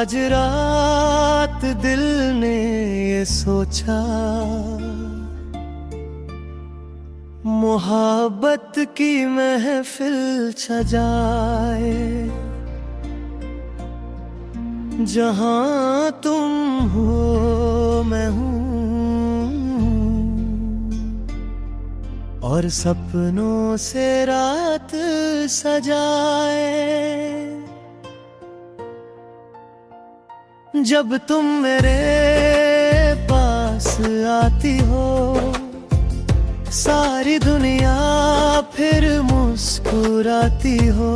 आज रात दिल ने ये सोचा, मोहब्बत की महफिल सजाए। जहां तुम हो मैं हूँ, और सपनों से रात सजाए। जब तुम मेरे पास आती हो, सारी दुनिया फिर मुस्कुराती हो।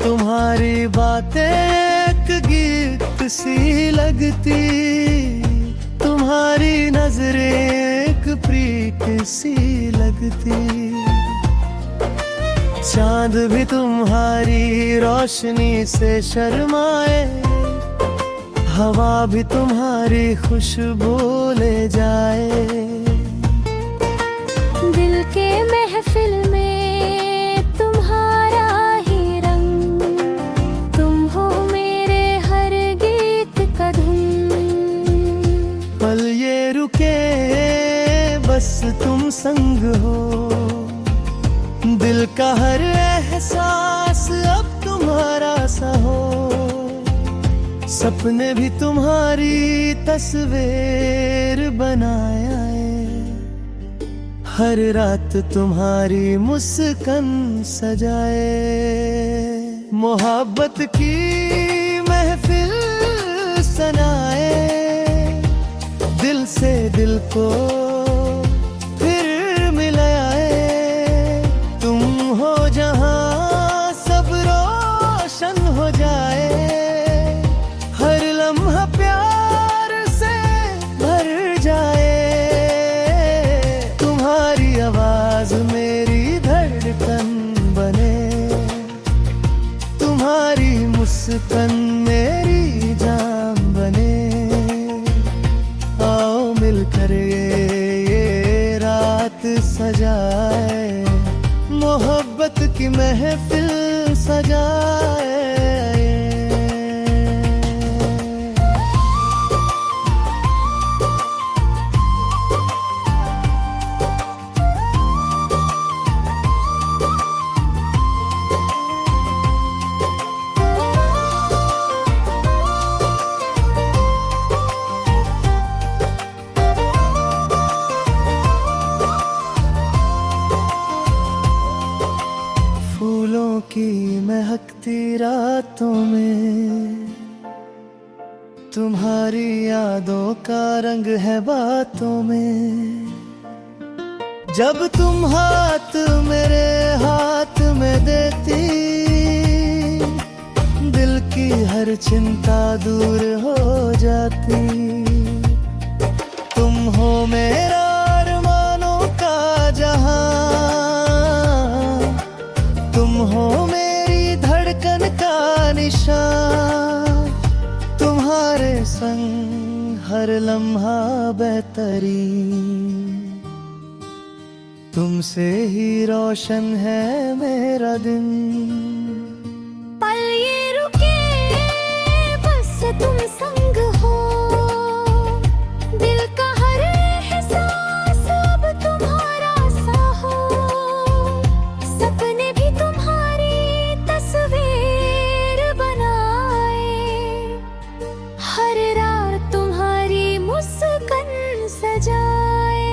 तुम्हारी बातें एक गीत सी लगती, तुम्हारी नजरें एक प्रीत सी लगती। चांद भी तुम्हारी रोशनी से शर्माए, हवा भी तुम्हारी खुशबू ले जाए। दिल के महफिल में तुम्हारा ही रंग, तुम हो मेरे हर गीत का धुन। पल ये रुके बस तुम संग हो, दिल का हर एहसास अब तुम्हारा सा हो। सपने भी तुम्हारी तस्वीर बनाया है, हर रात तुम्हारी मुस्कान सजाए। मोहब्बत की महफिल सनाए, दिल से दिल को फिर मिलाए। तुम हो जहां सब रोशन हो जाए, हर लम्हा प्यार से भर जाए। तुम्हारी आवाज मेरी धड़कन बने, तुम्हारी मुस्कान मेरी जान बने। आओ मिलकर ये रात सजाए, मोहब्बत की महफिल सजाए। फूलों की महकती रातों में, तुम्हारी यादों का रंग है बातों में। जब तुम हाथ मेरे हाथ में देती, दिल की हर चिंता दूर हो जाती। तुम हो मेरा अरमानों का जहां, तुम हो मेरी धड़कन का निशान। तुम्हारे संग हर लम्हा बेहतरीन, तुमसे ही रोशन है मेरा दिन। पल ये रुके बस तुम संग हो, दिल का हर एहसास अब तुम्हारा सा हो। सपने भी तुम्हारी तस्वीर बनाए, हर रात तुम्हारी मुस्कान सजाए।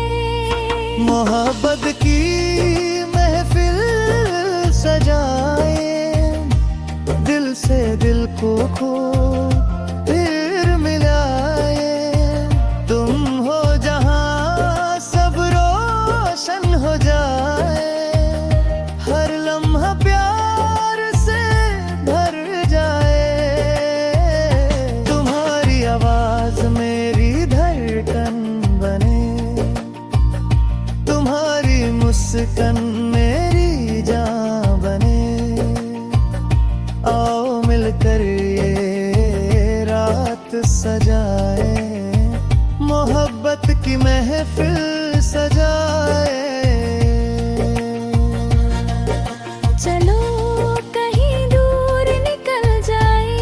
मोहब्बत की महफिल सजाए, दिल से दिल को खो फिर मिलाए। तुम हो जहां सब रोशन हो जाए, हर लम्हा प्यार से भर जाए। तुम्हारी आवाज मेरी धड़कन बने, तुम्हारी मुस्कान मेरी जान बने। आओ मिलकर ये रात सजाए, मोहब्बत की महफिल सजाए। चलो कहीं दूर निकल जाए,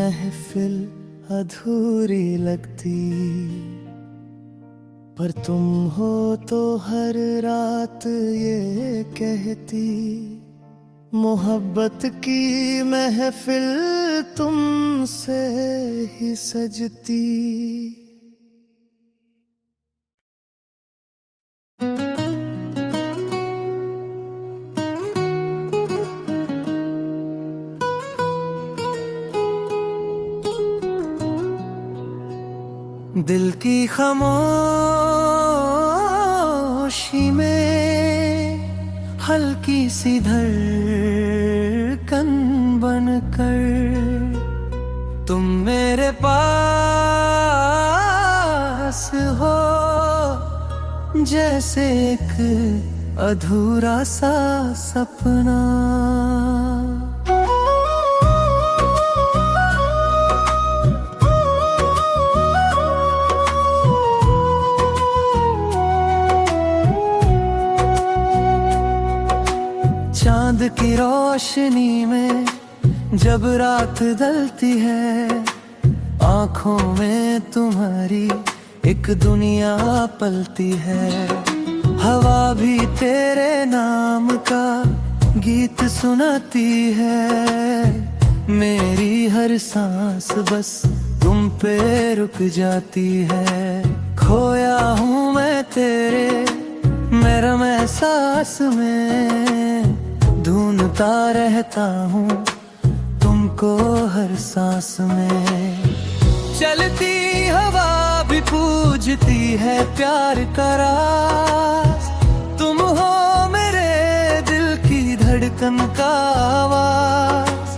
महफिल अधूरी लगती, पर तुम हो तो हर रात ये कहती, मोहब्बत की महफिल तुमसे ही सजती। दिल की खामोशी में हल्की सी धड़कन बनकर तुम मेरे पास हो, जैसे एक अधूरा सा सपना। चांद की रोशनी में जब रात ढलती है, आंखों में तुम्हारी एक दुनिया पलती है। हवा भी तेरे नाम का गीत सुनाती है, मेरी हर सांस बस तुम पे रुक जाती है। खोया हूँ मैं तेरे मरहम एहसास में, ढूंढता रहता हूँ तुमको हर सांस में। चलती हवा भी पूजती है प्यार का राज, तुम हो मेरे दिल की धड़कन का आवाज।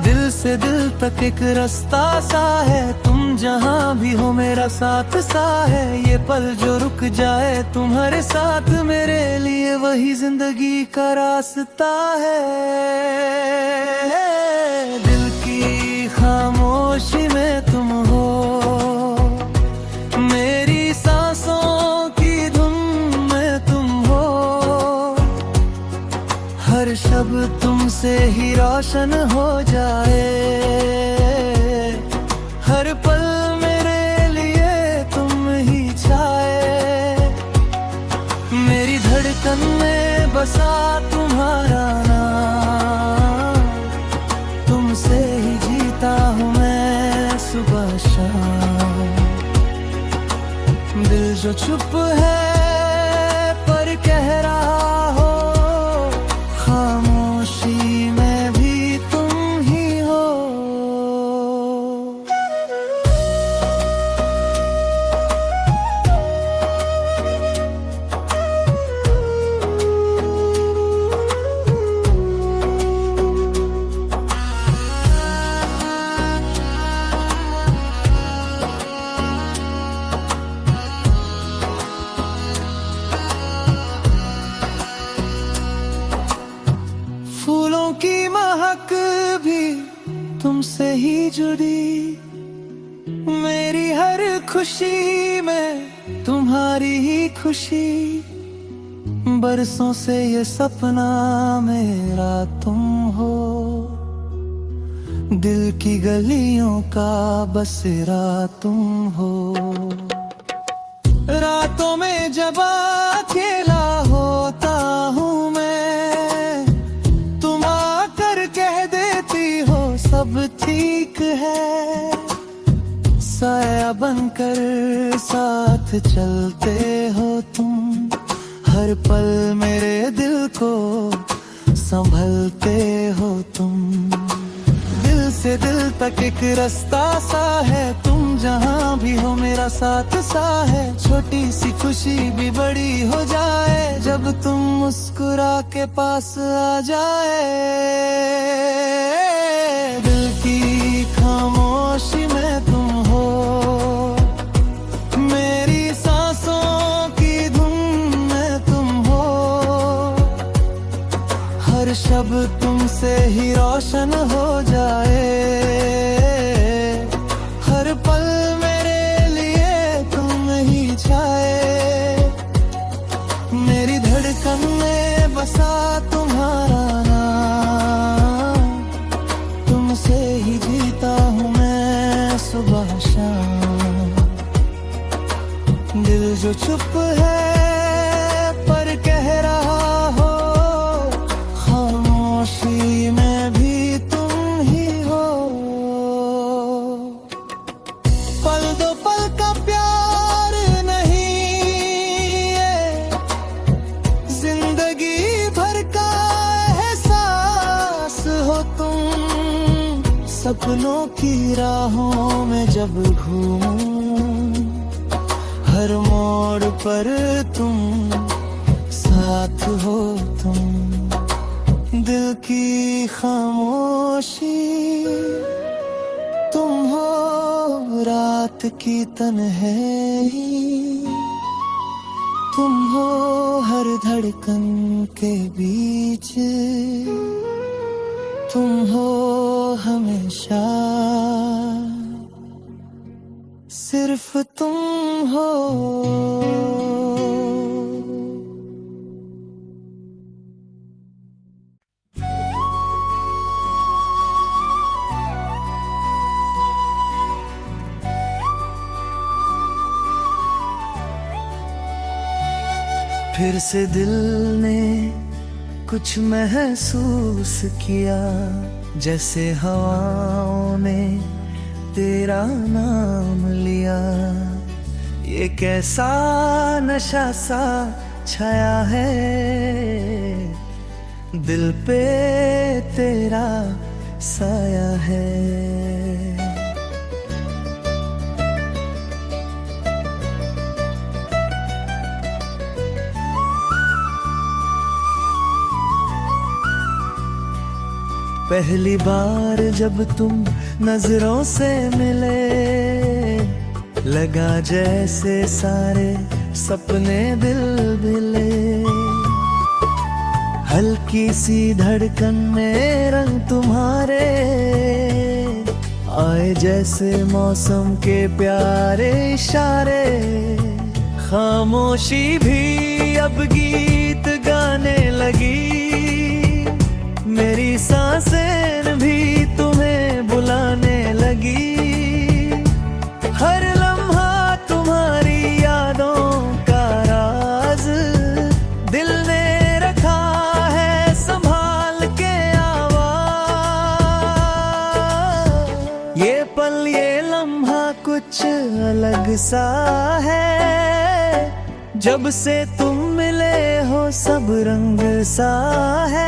दिल से दिल तक एक रास्ता सा है, तुम जहाँ भी हो मेरा साथ सा है। ये पल जो रुक जाए तुम्हारे साथ, मेरे लिए वही जिंदगी का रास्ता है। दिल की खामोशी में तुम हो, मेरी सांसों की धुन में तुम हो। हर शब्द तुमसे ही रोशन हो जाए, हर पल मेरे लिए तुम ही छाए। मेरी धड़कन में बसा तुम्हारा नाम, तुमसे ही जीता हूँ मैं सुबह शाम। दिल जो चुप है पर कह रहा हो, खामोशी में भी तुम ही हो। फूलों की महक भी तुमसे ही जुड़ी, मेरी हर खुशी में तुम्हारी ही खुशी। बरसों से ये सपना मेरा तुम हो, दिल की गलियों का बसेरा तुम हो। रातों में जब अकेला होता हूँ मैं, तुम आकर कह देती हो सब ठीक है। साया बनकर साथ चलते हो तुम, हर पल मेरे दिल को संभलते हो तुम। दिल से दिल तक एक रास्ता सा है, तुम जहाँ भी हो मेरा साथ सा है। छोटी सी खुशी भी बड़ी हो जाए, जब तुम मुस्कुरा के पास आ जाए। दिल की खामोशी में तुम हो, मेरी सांसों की धुन में तुम हो। हर शब्द तुमसे ही रोशन हो जाए, हर पल मेरे लिए तुम ही छाए। मेरी धड़कन में बसा तुम्हारा नाम, तुमसे ही जीता हूँ मैं दिल जो चुप है पर कह रहा हो, खामोशी में भी तुम ही हो। पल दो पल का प्यार नहीं ये, जिंदगी भर का एहसास हो तुम। सपनों की राहों में जब घूमूं, हर मोड़ पर तुम साथ हो तुम। दिल की खामोशी तुम हो, रात की तन्हाई तुम हो, हर धड़कन के बीच तुम हो हमेशा, सिर्फ तुम हो। फिर से दिल ने कुछ महसूस किया, जैसे हवाओं ने तेरा नाम लिया। ये कैसा नशा सा छाया है, दिल पे तेरा साया है। पहली बार जब तुम नजरों से मिले, लगा जैसे सारे सपने दिल भिले। हल्की सी धड़कन में रंग तुम्हारे आए, जैसे मौसम के प्यारे इशारे। खामोशी भी अब गीत गाने लगी, मेरी सांसें भी तुम्हें बुलाने लगी। हर लम्हा तुम्हारी यादों का राज, दिल ने रखा है संभाल के आवाज। ये पल ये लम्हा कुछ अलग सा है, जब से तुम मिले हो सब रंग सा है।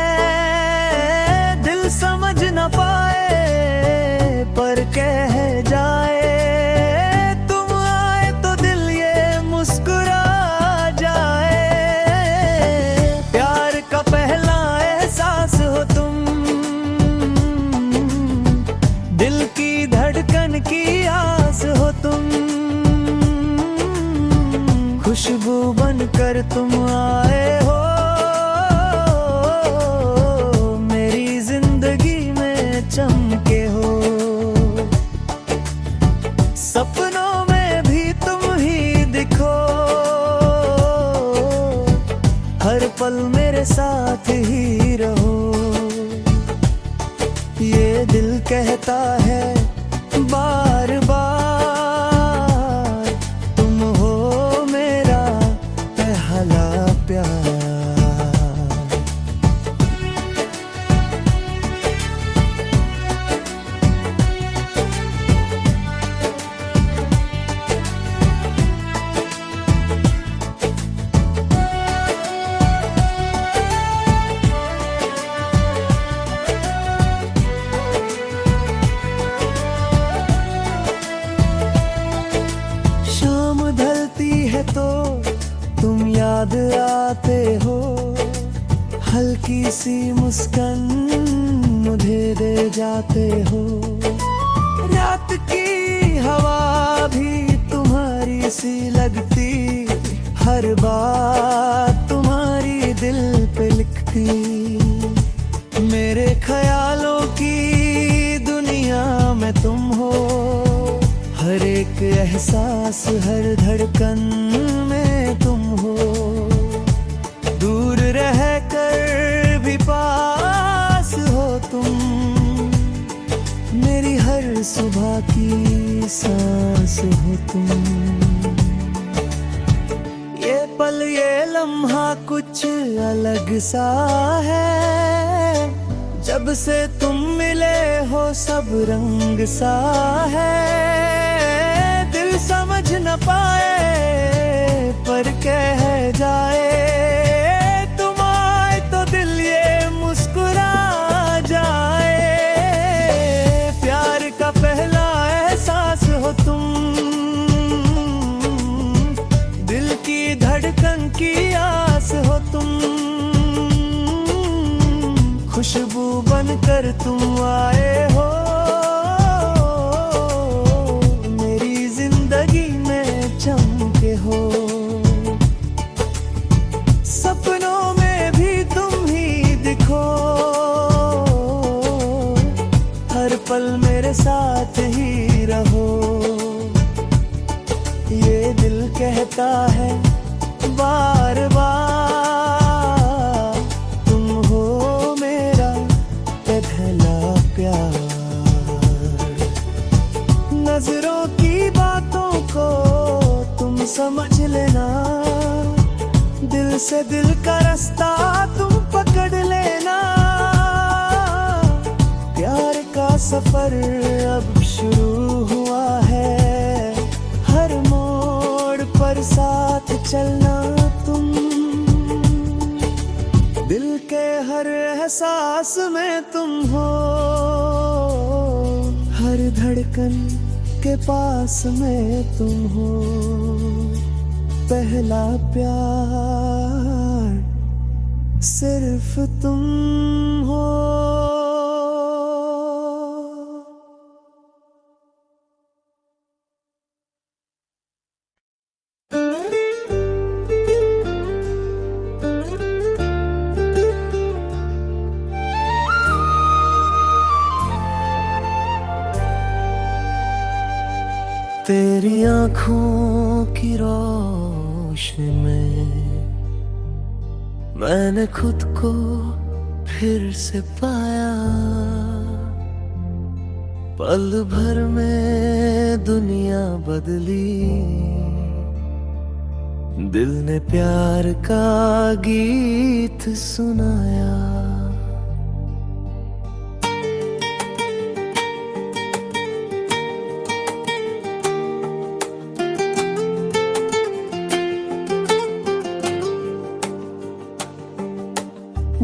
समझ न पाए पर कह जाए, तुम आए तो दिल ये मुस्कुरा जाए। प्यार का पहला एहसास हो तुम, दिल की धड़कन की आस हो तुम। खुशबू बनकर तुम आए हो, चमके हो। सपनों में भी तुम ही दिखो, हर पल मेरे साथ ही रहो। ये दिल कहता है बार बार, तुम हो मेरा पहला प्यार। तो तुम याद आते हो, हल्की सी मुस्कान मुझे दे जाते हो। रात की हवा भी तुम्हारी सी लगती, हर बात तुम्हारी दिल पे लिखती। मेरे ख्यालों की दुनिया में तुम हो, हर एक एहसास हर धड़कन में तुम हो। दूर रह कर भी पास हो तुम, मेरी हर सुबह की सांस हो तुम। पल ये लम्हा कुछ अलग सा है, जब से तुम मिले हो सब रंग सा है। दिल समझ न पाए पर कह जाए, तुम आए तो दिल ये मुस्कुरा जाए। प्यार का पहला एहसास हो तुम, दिल की धड़कन की आस हो तुम। खुशबू बनकर तुम आए हो, मेरी जिंदगी में चमके हो। सपनों में भी तुम ही दिखो, हर पल मेरे साथ ही रहो। ये दिल कहता है बार बार, तुम हो मेरा पहला प्यार। नजरों की बातों को तुम समझ लेना, दिल से दिल का रास्ता तुम पकड़ लेना। प्यार का सफर अब शुरू हुआ है, हर मोड़ पर साथ चलना तुम। दिल के हर एहसास में तुम हो, हर धड़कन के पास में तुम हो। पहला प्यार सिर्फ तुम हो। तेरी आँखों की रोशनी में मैंने खुद को फिर से पाया। पल भर में दुनिया बदली, दिल ने प्यार का गीत सुनाया।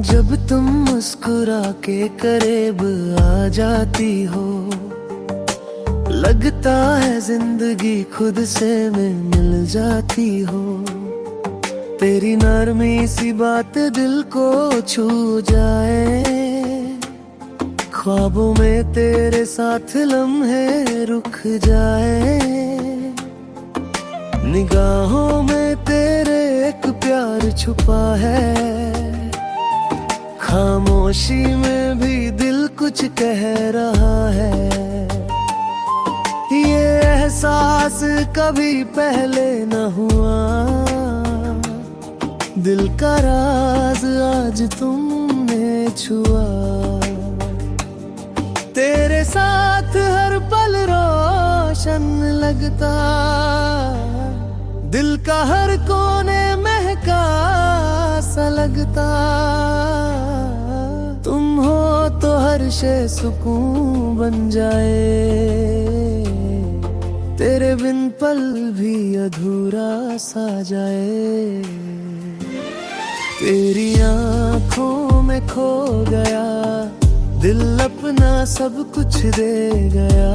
जब तुम मुस्कुरा के करीब आ जाती हो, लगता है जिंदगी खुद से मैं मिल जाती हो। तेरी नरमी सी बात दिल को छू जाए, ख्वाबों में तेरे साथ लम्हे रुक जाए। निगाहों में तेरे एक प्यार छुपा है, खामोशी में भी दिल कुछ कह रहा है। ये एहसास कभी पहले न हुआ, दिल का राज आज तुमने छुआ। तेरे साथ हर पल रोशन लगता, दिल का हर कोने महका सा लगता। तुम हो तो हर शय सुकून बन जाए, तेरे बिन पल भी अधूरा सा जाए। तेरी आँखों में खो गया, दिल अपना सब कुछ दे गया।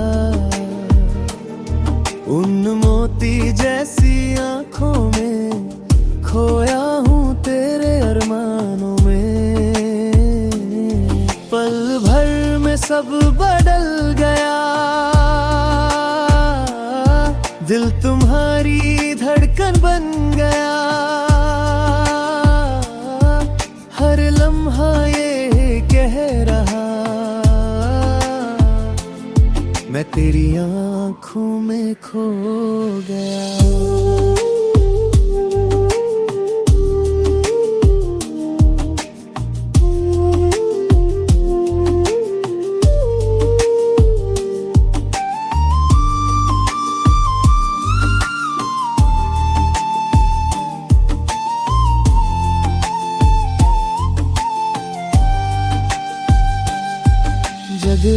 उन मोती जैसी आँखों में खोया हूँ तेरे अरमानों में। पल भर में सब बदल गया, दिल तुम्हारी धड़कन बन गया। हर लम्हा ये कह रहा, मैं तेरी आँखों में खो गया।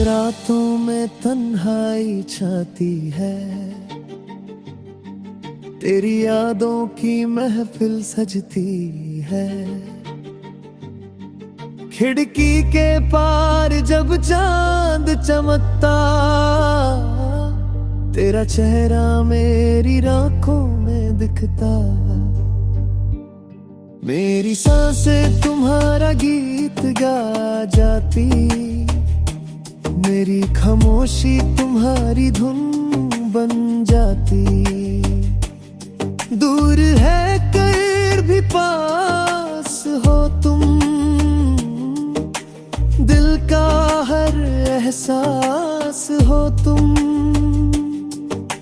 रातों में तन्हाई छाती है, तेरी यादों की महफिल सजती है। खिड़की के पार जब चांद चमकता, तेरा चेहरा मेरी आंखों में दिखता। मेरी सांसें तुम्हारा गीत गा जाती, मेरी खामोशी तुम्हारी धुन बन जाती। दूर है कर भी पास हो तुम, दिल का हर एहसास हो तुम।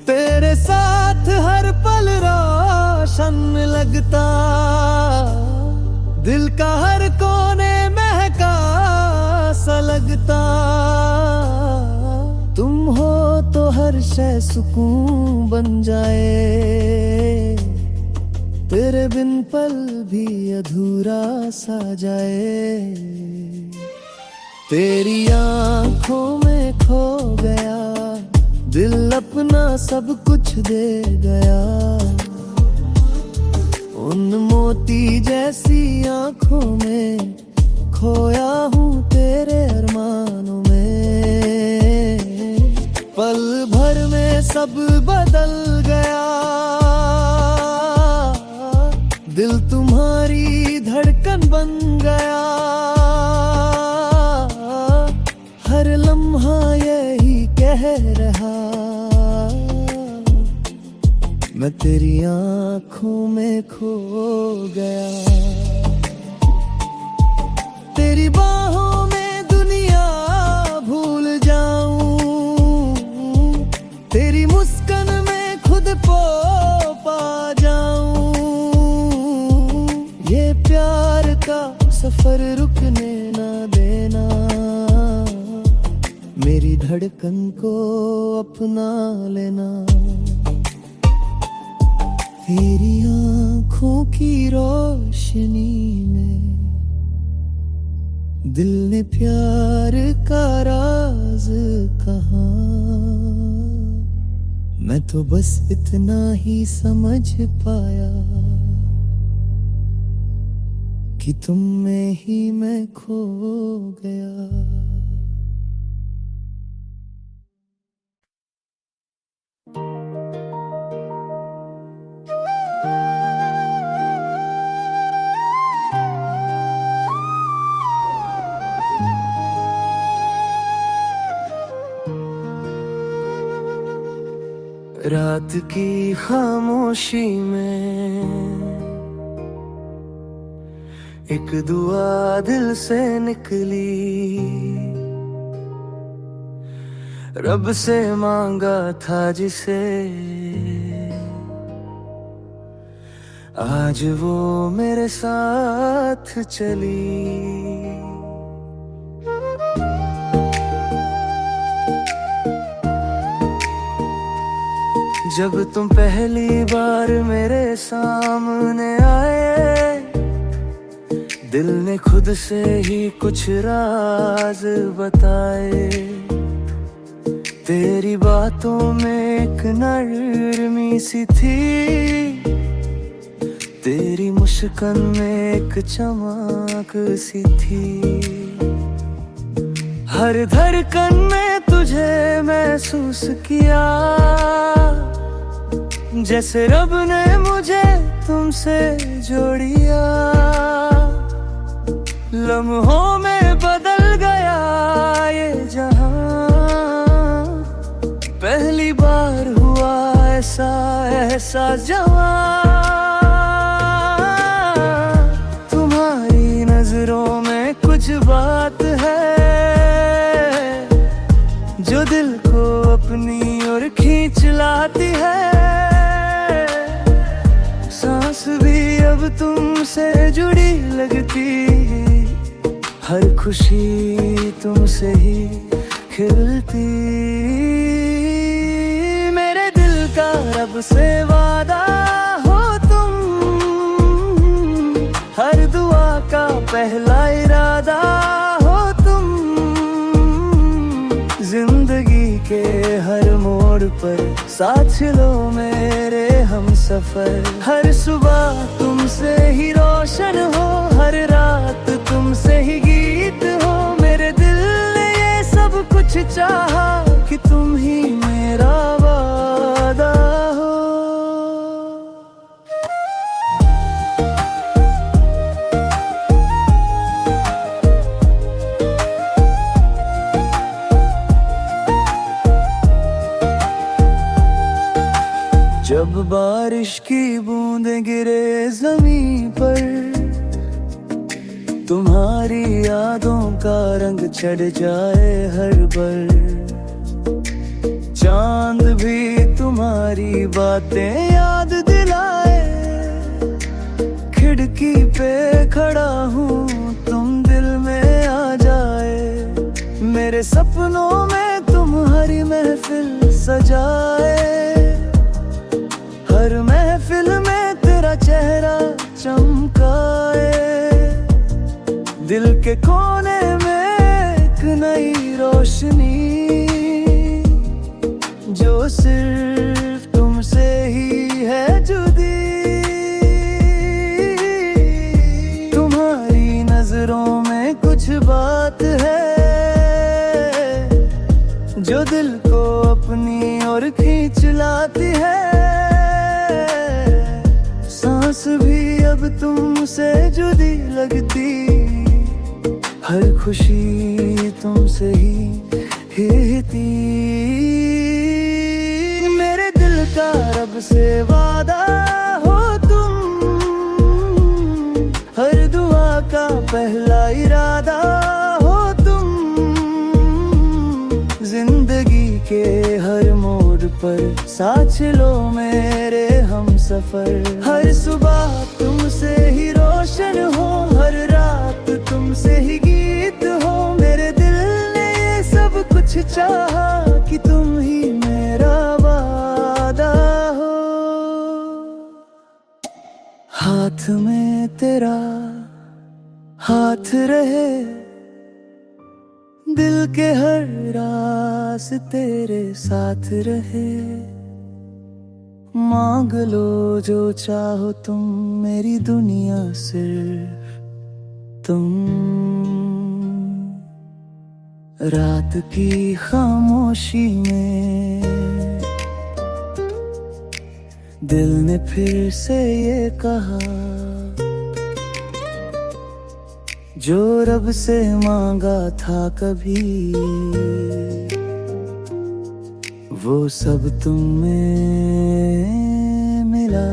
तेरे साथ हर पल रोशन लगता, दिल का हर कोने महका सा लगता। तुम हो तो हर शय सुकून बन जाए, तेरे बिन पल भी अधूरा सा जाए। तेरी आंखों में खो गया, दिल अपना सब कुछ दे गया। उन मोती जैसी आंखों में खोया हूँ तेरे अरमानों में। पल भर में सब बदल गया, दिल तुम्हारी धड़कन बन गया। हर लम्हा यही कह रहा, मैं तेरी आंखों में खो गया। तेरी बाहों में दुनिया भूल जाऊं, तेरी मुस्कान में खुद को पा जाऊं। ये प्यार का सफर रुकने ना देना, मेरी धड़कन को अपना लेना। तेरी आंखों की रोशनी में दिल ने प्यार का राज कहा। मैं तो बस इतना ही समझ पाया कि तुम में ही मैं खो गया। रात की खामोशी में एक दुआ दिल से निकली, रब से मांगा था जिसे, आज वो मेरे साथ चली। जब तुम पहली बार मेरे सामने आए, दिल ने खुद से ही कुछ राज बताए। तेरी बातों में एक नरमी सी थी, तेरी मुस्कान में एक चमक सी थी। हर धड़कन में तुझे महसूस किया, जैसे रब ने मुझे तुमसे जोड़िया। लम्हों में बदल गया ये जहां, पहली बार हुआ ऐसा एहसास जवां। तुम्हारी नजरों में कुछ बात है जो दिल को अपनी ओर खींच लाती है। सांस भी अब तुमसे जुड़ी लगती, हर खुशी तुमसे ही खिलती। मेरे दिल का रब से वादा हो तुम, हर दुआ का पहला इरादा हो तुम। पर साथ चलो मेरे हम सफर। हर सुबह तुमसे ही रोशन हो, हर रात तुमसे ही गीत हो। मेरे दिल ने ये सब कुछ चाहा कि तुम ही मेरा वादा हो। जब बारिश की बूंदें गिरे ज़मीं पर, तुम्हारी यादों का रंग चढ़ जाए हर पल। चांद भी तुम्हारी बातें याद दिलाए। खिड़की पे खड़ा हूँ तुम दिल में आ जाए। मेरे सपनों में तुम्हारी महफिल सजाए। हर महफिल में तेरा चेहरा चमकाए। दिल के कोने में एक नई रोशनी, जो सिर्फ तुमसे ही है जुदी। तुम्हारी नजरों में कुछ बात है जो दिल को अपनी ओर खींच लाती है। सांस भी अब तुमसे जुदी लगती। हर खुशी तुमसे ही थी। मेरे दिल का रब से वादा हो तुम। हर दुआ का पहला इरादा हो तुम। जिंदगी के हर मोड़ पर साथ चलो मेरे हम सफर। हर सुबह तुमसे ही रोशन हो, हर रात तुमसे ही गीत हो। मेरे दिल ने ये सब कुछ चाहा कि तुम ही मेरा वादा हो। हाथ में तेरा हाथ रहे, दिल के हर रास तेरे साथ रहे। मांग लो जो चाहो तुम, मेरी दुनिया सिर्फ तुम। रात की खामोशी में दिल ने फिर से ये कहा, जो रब से मांगा था कभी वो सब तुम में मिला।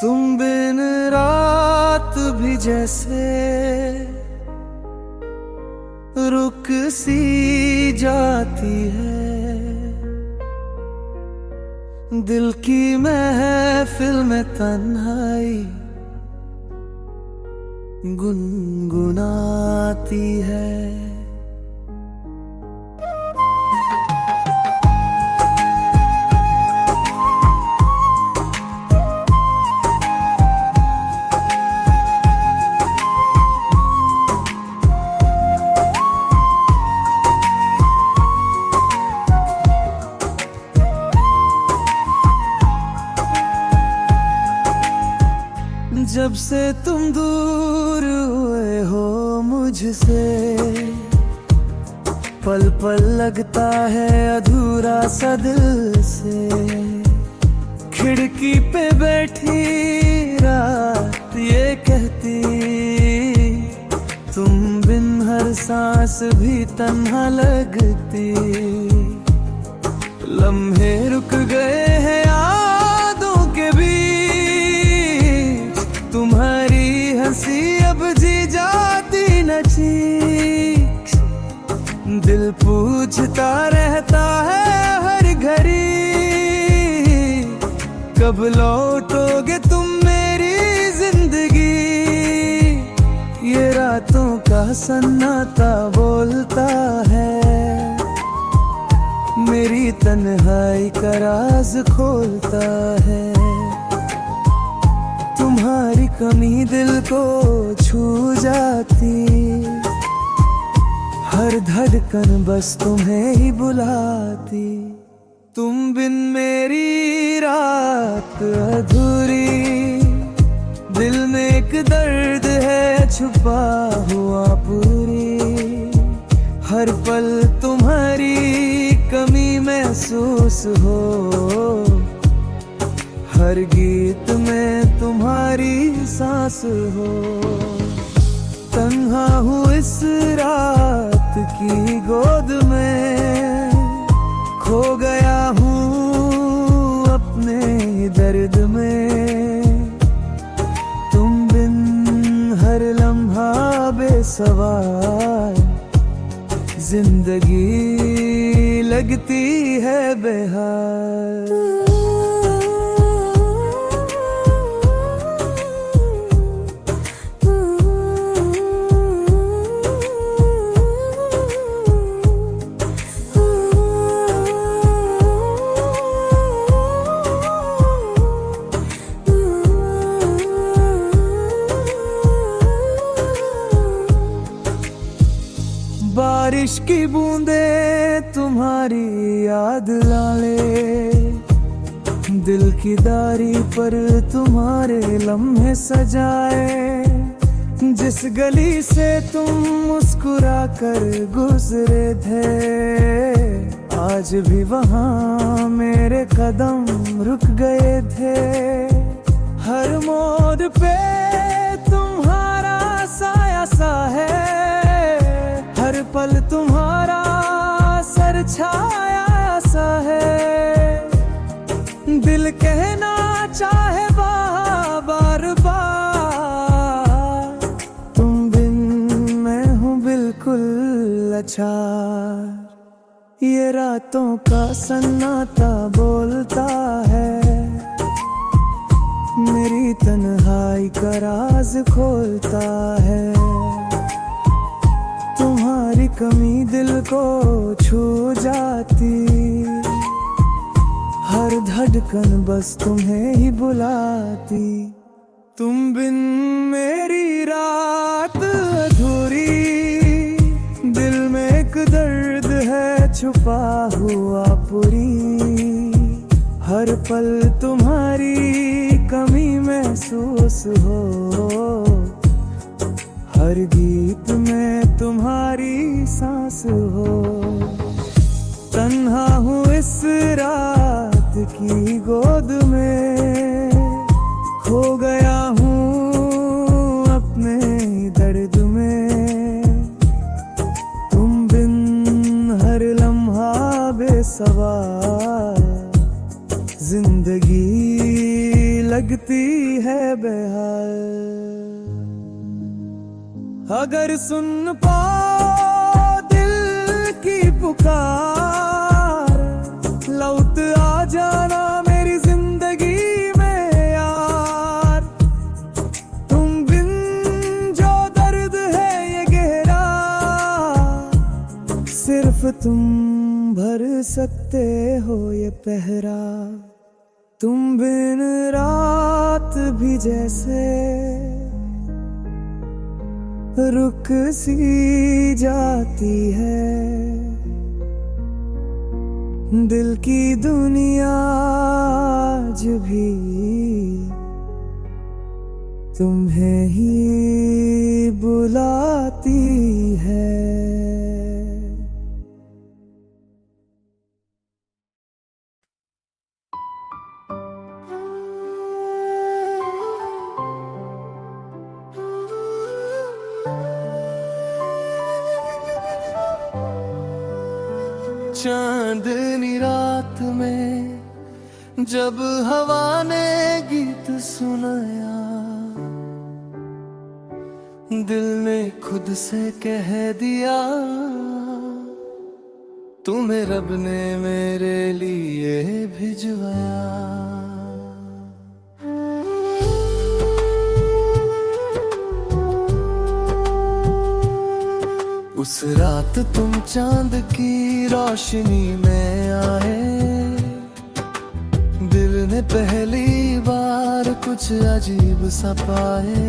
तुम बिन रात भी जैसे रुक सी जाती है। दिल की महफिल में तन्हाई गुनगुनाती है। जब से तुम दूर हुए हो मुझसे, पल पल लगता है अधूरा सा दिल से। खिड़की पे बैठी रात ये कहती, तुम बिन हर सांस भी तन्हा लगती। लम्हे रुक गए हैं यादों के बीच, तुम्हारी हंसी अब जी जाती न चीख। दिल पूछता रहता है हर घड़ी, कब लौटोगे तुम मेरी जिंदगी। ये रातों का सन्नाटा बोलता है, मेरी तन्हाई का राज खोलता है। तुम्हारी कमी दिल को छू जाती, हर धड़कन बस तुम्हें ही बुलाती। तुम बिन मेरी रात अधूरी, दिल में एक दर्द है छुपा हुआ पूरी। हर पल तुम्हारी कमी महसूस हो, हर गीत में तुम्हारी सांस हो। तन्हा हूँ इस रात की गोद में, खो गया हूँ अपने दर्द में। तुम बिन हर लम्हा बेसवार, जिंदगी लगती है बेहाल। बारिश की बूंदे तुम्हारी याद लाले, दिल की दारी पर तुम्हारे लम्हे सजाए। जिस गली से तुम मुस्कुरा कर गुजरे थे, आज भी वहाँ मेरे कदम रुक गए थे। हर मोड़ पे तुम्हारा साया सा है, हर पल तुम्हारा सर छाया सा है। दिल कहना चाहे बार बार, तुम बिन मैं हूँ बिल्कुल लाचार। ये रातों का सन्नाटा बोलता है, मेरी तन्हाई का राज खोलता है। तुम्हारी कमी दिल को छू जाती, हर धड़कन बस तुम्हें ही बुलाती। तुम बिन मेरी रात अधूरी, दिल में एक दर्द है छुपा हुआ पूरी। हर पल तुम्हारी कमी महसूस हो, हर गीत में तुम्हारी सांस हो। तन्हा हूँ इस रात की गोद में, खो गया हूँ अपने दर्द में। तुम बिन हर लम्हा बेसवार, जिंदगी लगती है बेहाल। अगर सुन पाओ दिल की पुकार, लौट आ जाना मेरी जिंदगी में यार। तुम बिन जो दर्द है ये गहरा, सिर्फ तुम भर सकते हो ये पहरा। तुम बिन रात भी जैसे रुक सी जाती है, दिल की दुनिया आज भी तुम्हें ही बुलाती है। चांदनी रात में जब हवा ने गीत सुनाया, दिल ने खुद से कह दिया, तुम्हें रब ने मेरे लिए भिजवाया। उस रात तुम चांद की रोशनी में आए, दिल ने पहली बार कुछ अजीब सा पाए।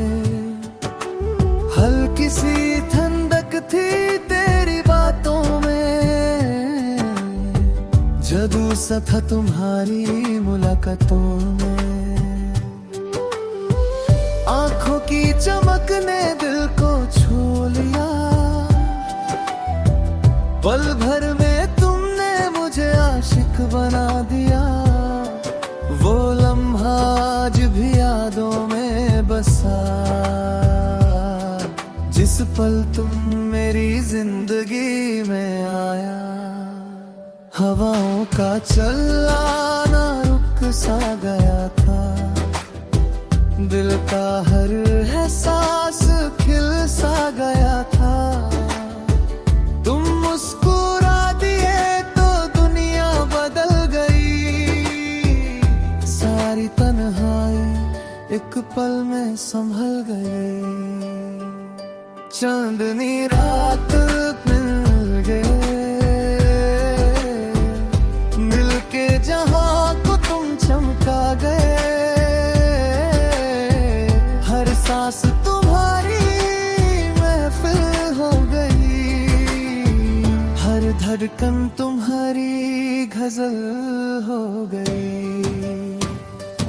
हल्की सी ठंडक थी तेरी बातों में, जादू सा था तुम्हारी मुलाकातों में। आंखों की चमक ने दिल को छू लिया, पल भर में तुमने मुझे आशिक बना दिया। वो लम्हा आज भी यादों में बसा, जिस पल तुम मेरी जिंदगी में आया। हवाओं का चलना रुक सा गया था, दिल का हर एहसास खिल सा गया था। तुम मुस्कुरा दिए तो दुनिया बदल गई, सारी तन्हाई एक पल में संभल गई। चांदनी रात मिल गए, दिल के जहां को तुम चमका गए। हर सांस तुम्हारी महफिल हो गई, हर धड़कन तुम्हारी गजल हो गई।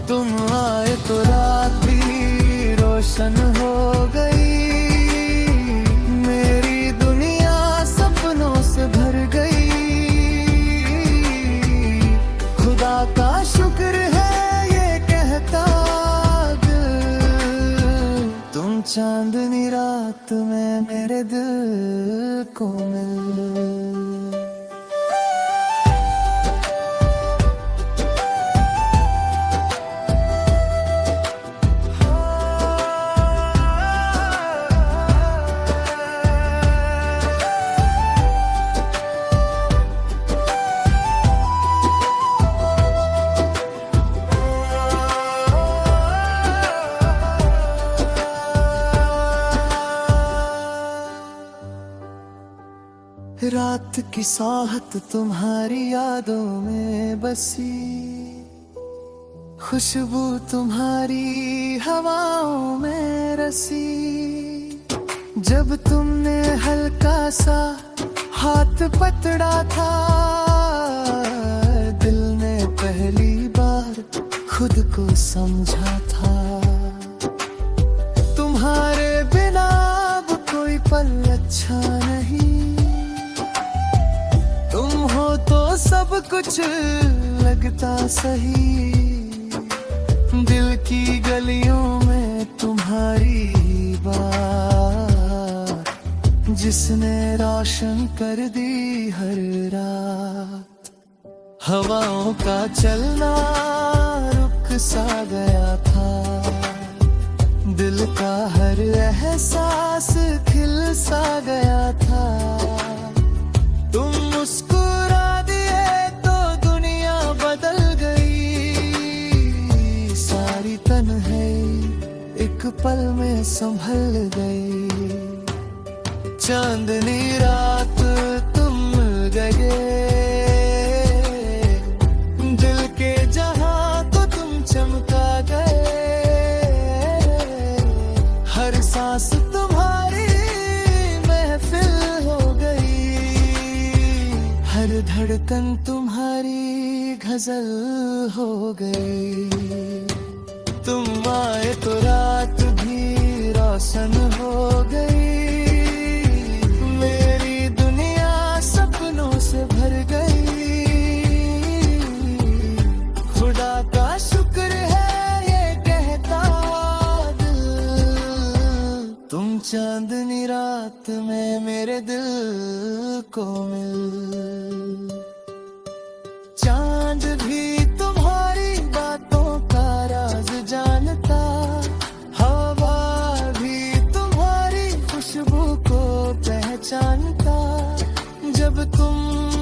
तुम आए तो रात भी रोशन हो गई, मेरी दुनिया सपनों से भर गई। खुदा का शुक्र है ये कहता दिल, तुम चांदनी रात में मेरे दिल को मिल। रात की साहत तुम्हारी यादों में बसी, खुशबू तुम्हारी हवाओं में रसी। जब तुमने हल्का सा हाथ पकड़ा था, दिल ने पहली बार खुद को समझा था। तुम्हारे बिना अब कोई पल अच्छा नहीं, तुम हो तो सब कुछ लगता सही। दिल की गलियों में तुम्हारी बात, जिसने रोशन कर दी हर रात। हवाओं का चलना रुक सा गया था, दिल का हर एहसास खिल सा गया था। तुम मुस्कुरा दिए तो दुनिया बदल गई, सारी तन्हाई एक पल में संभल गई। चांदनी रात तुम गए, दिल के जहां को तुम चमका गए। हर सांस तुम्हारी महफिल हो गई, हर धड़कन तुम्हारी गजल हो गई। तुम आए तो रात भी रोशन हो गई, मेरी दुनिया सपनों से भर गई। खुदा का शुक्र है ये कहता दिल, तुम चांदनी रात में मेरे दिल को मिल। चांद भी तुम्हारी बातों का राज जानता, हवा भी तुम्हारी खुशबू को पहचानता। जब तुम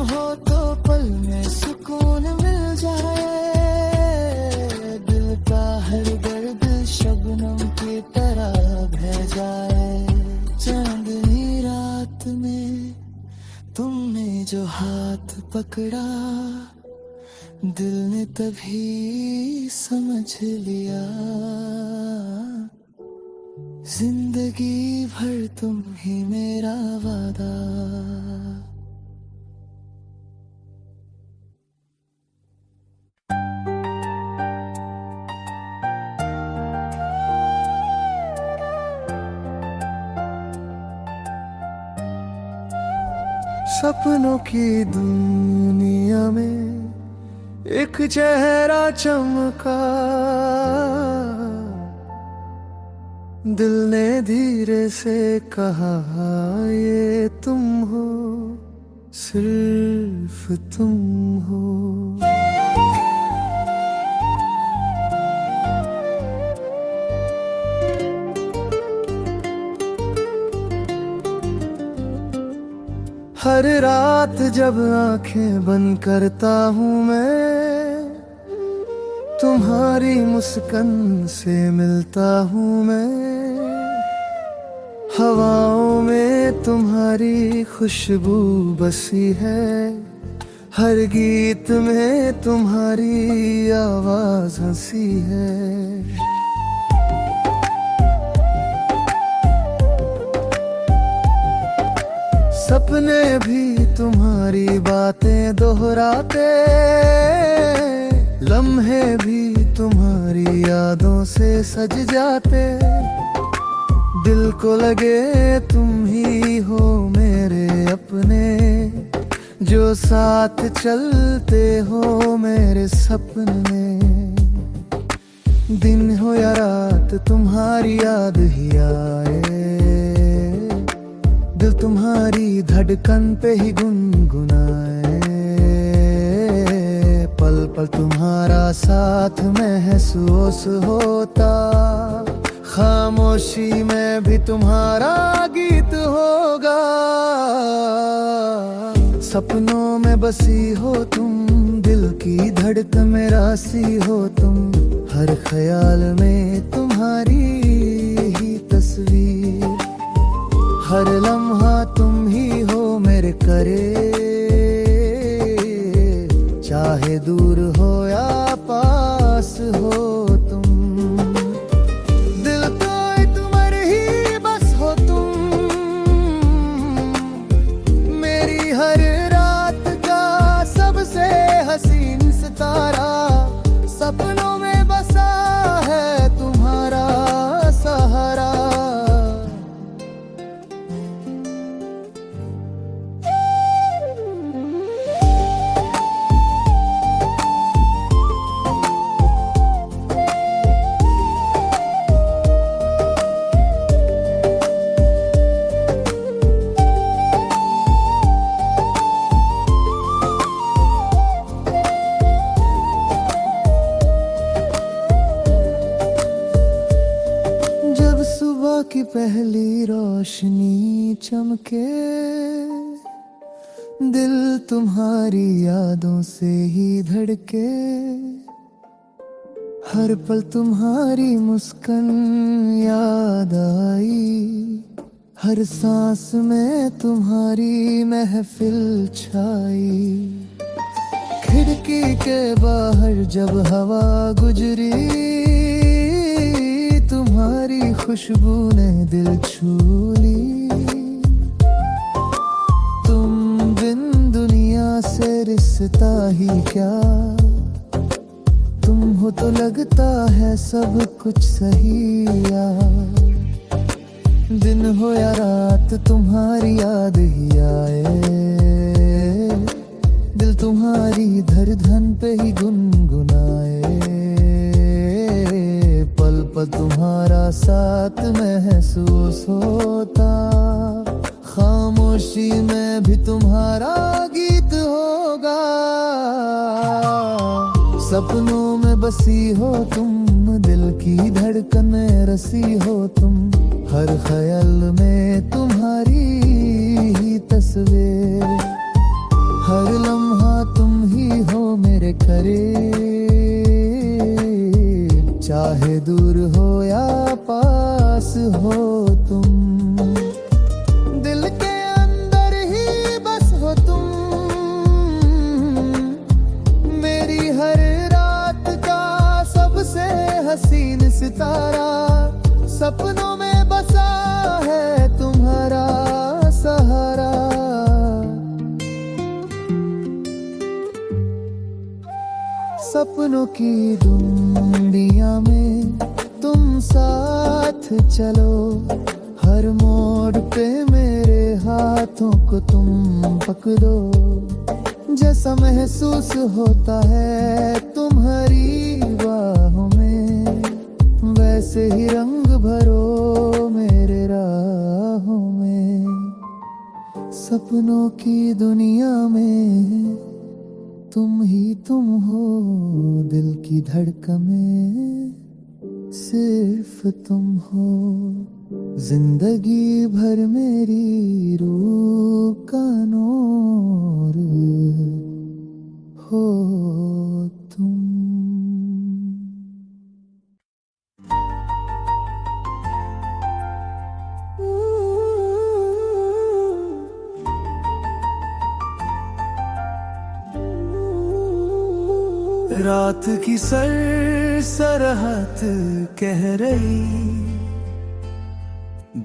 हो तो पल में सुकून मिल जाए, दिल का हर दर्द शबनम की तरह बह जाए। चांदनी रात में पकड़ा, दिल ने तभी समझ लिया, जिंदगी भर तुम ही मेरा वादा। सपनों की दुनिया में एक चेहरा चमका, दिल ने धीरे से कहा ये तुम हो, सिर्फ तुम हो। हर रात जब आंखें बंद करता हूँ मैं, तुम्हारी मुस्कान से मिलता हूँ मैं। हवाओं में तुम्हारी खुशबू बसी है, हर गीत में तुम्हारी आवाज हंसी है। सपने भी तुम्हारी बातें दोहराते, लम्हे भी तुम्हारी यादों से सज जाते। दिल को लगे तुम ही हो मेरे अपने, जो साथ चलते हो मेरे सपने। दिन हो या रात तुम्हारी याद ही आए, दिल तुम्हारी धड़कन पे ही गुनगुनाए। पल पल तुम्हारा साथ महसूस होता, खामोशी में भी तुम्हारा गीत होगा। सपनों में बसी हो तुम, दिल की धड़कन में रासी हो तुम। हर ख्याल में तुम्हारी ही तस्वीर, हर लम्हा तुम ही हो मेरे करे। चाहे दूर हो या पास हो तुम, दिल तो तुम्हारे ही बस हो तुम। मेरी हर रात का सबसे हसीन सितारा, सपनों में बसा है तुम्हारा सहारा। सुबह की पहली रोशनी चमके, दिल तुम्हारी यादों से ही धड़के। हर पल तुम्हारी मुस्कान याद आई, हर सांस में तुम्हारी महफिल छाई। खिड़की के बाहर जब हवा गुजरी, तुम्हारी खुशबू ने दिल छू ली। तुम बिन दुनिया से रिश्ता ही क्या, तुम हो तो लगता है सब कुछ सही यार। दिन हो या रात तुम्हारी याद ही आए, दिल तुम्हारी धड़कन पे ही गुनगुनाए। पल पल तुम्हारा साथ महसूस होता, खामोशी में भी तुम्हारा गीत होगा। सपनों में बसी हो तुम, दिल की धड़कन में रसी हो तुम। हर ख्याल में तुम्हारी ही तस्वीर, हर लम्हा तुम ही हो मेरे करे। चाहे दूर हो या पास हो तुम, दिल के अंदर ही बस हो तुम। हसीन सितारा, सपनों में बसा है तुम्हारा सहारा। सपनों की दुनिया में तुम साथ चलो, हर मोड़ पे मेरे हाथों को तुम पकड़ो। जैसा महसूस होता है तुम्हारी बाहों में, वैसे ही रंग भरो मेरे राहों में। सपनों की दुनिया में तुम ही तुम हो, दिल की धड़कनें सिर्फ तुम हो। जिंदगी भर मेरी रूह का नूर हो तुम। रात की सरसराहत कह रही,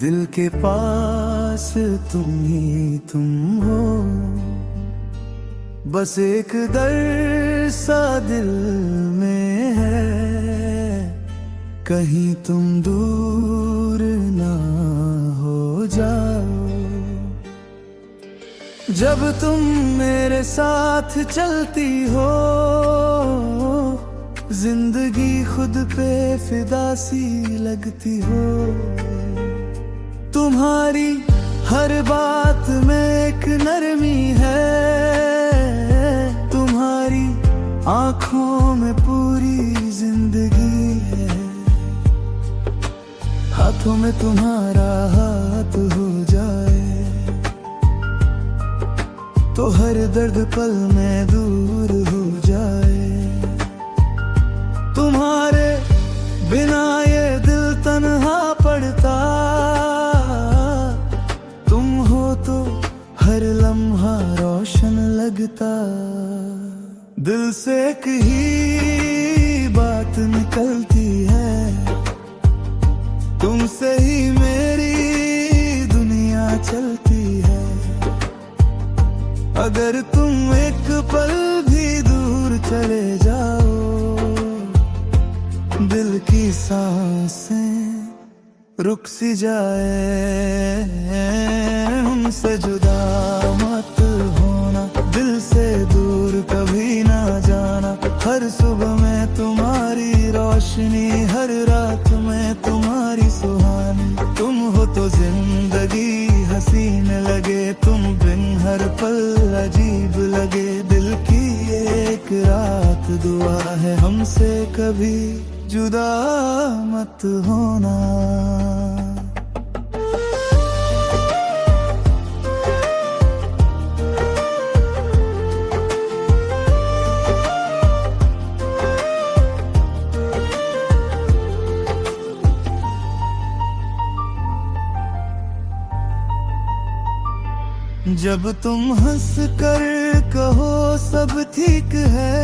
दिल के पास तुम ही तुम हो। बस एक दर्द सा दिल में है, कहीं तुम दूर ना हो जाओ। जब तुम मेरे साथ चलती हो, जिंदगी खुद पे फिदा सी लगती हो। तुम्हारी हर बात में एक नरमी है, तुम्हारी आंखों में पूरी जिंदगी है। हाथों में तुम्हारा हाथ हो जाए तो हर दर्द पल में दूर हो जाए। तुम्हारे बिना ये दिल तन्हा पड़ता, तुम हो तो हर लम्हा रोशन लगता। दिल से एक ही बात निकलती है, तुमसे ही मेरी दुनिया चलती है। अगर तुम एक पल भी दूर चले जाओ, दिल की सांसें रुक सी जाए। हमसे जुदा मत होना, दिल से दूर कभी ना जाना। हर सुबह में तुम्हारी रोशनी, हर रात में तुम्हारी सुहानी। तुम हो तो जिंदगी हसीन लगे, तुम बिन हर पल अजीब लगे। दिल की एक रात दुआ है, हमसे कभी जुदा मत होना। जब तुम हंस कर कहो सब ठीक है,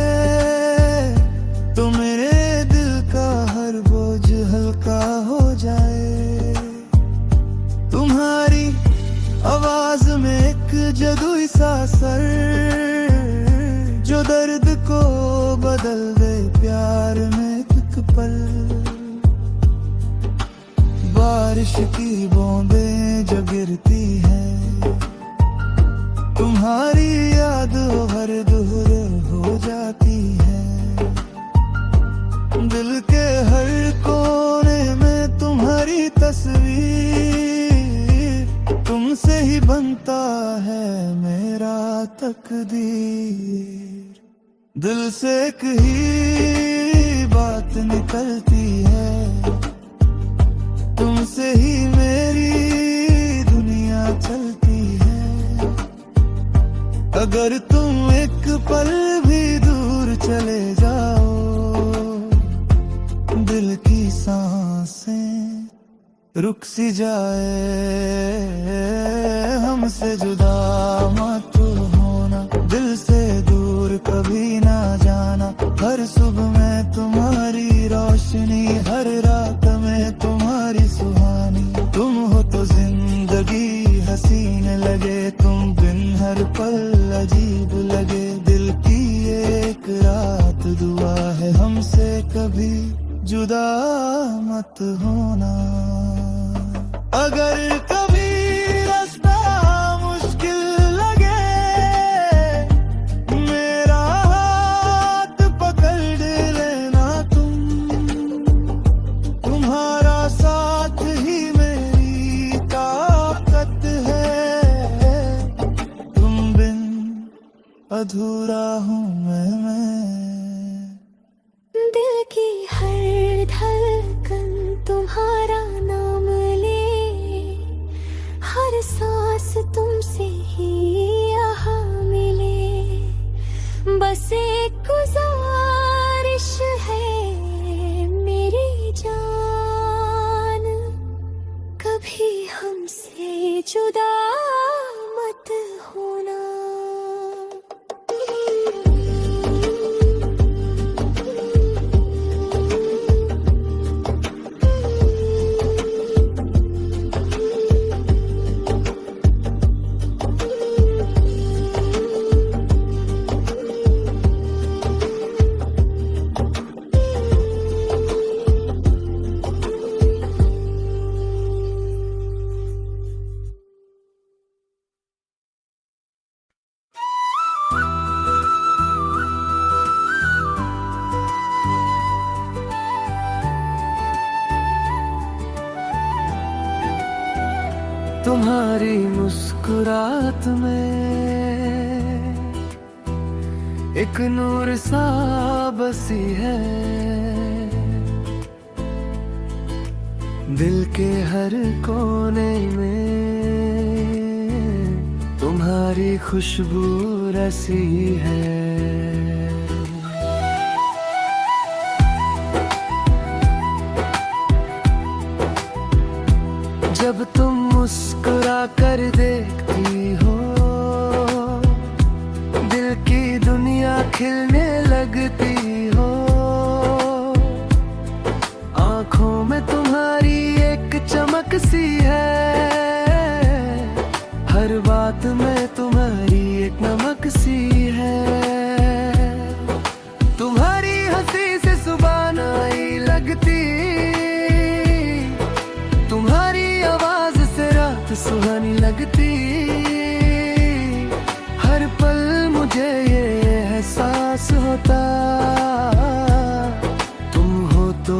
तो मेरे दिल का हर बोझ हल्का हो जाए। तुम्हारी आवाज में एक जादुई सा असर, जो दर्द को बदल दे प्यार में एक पल। बारिश की बूंदें जो गिरती है, तुम्हारी याद हर दूर हो जाती है। दिल के हर कोने में तुम्हारी तस्वीर, तुमसे ही बनता है मेरा तकदीर। दिल से एक ही बात निकलती है, तुमसे ही मेरी दुनिया चलती है। अगर तुम एक पल भी दूर चले जाओ, दिल की सांसें रुक सी जाए। हमसे जुदा मत होना, दिल से दूर कभी ना जाना। हर सुबह में तुम्हारी रोशनी, कभी जुदा मत होना। अगर कभी रास्ता मुश्किल लगे, मेरा हाथ पकड़ लेना तुम्हारा साथ ही मेरी ताकत है। तुम बिन अधूरा हूँ मैं। दिल की हर धड़कन तुम्हारा नाम ले, हर सांस तुमसे ही यहाँ मिले। बस एक गुजारिश है मेरी जान, कभी हमसे जुदा मत होना। तुम्हारी मुस्कुराहट में एक नूर सा बसी है। दिल के हर कोने में तुम्हारी खुशबू रसी है। जब तुम मुस्कुरा कर देखती हो, दिल की दुनिया खिलने लगती हो। आंखों में तुम्हारी एक चमक सी है, हर बात में तुम्हारी एक नमक सी है। तुम्हारी हंसी से सुबह नई लगती, तुम्हारी आवाज से रात सुहानी लगती। हर पल मुझे ये एहसास होता, तुम हो तो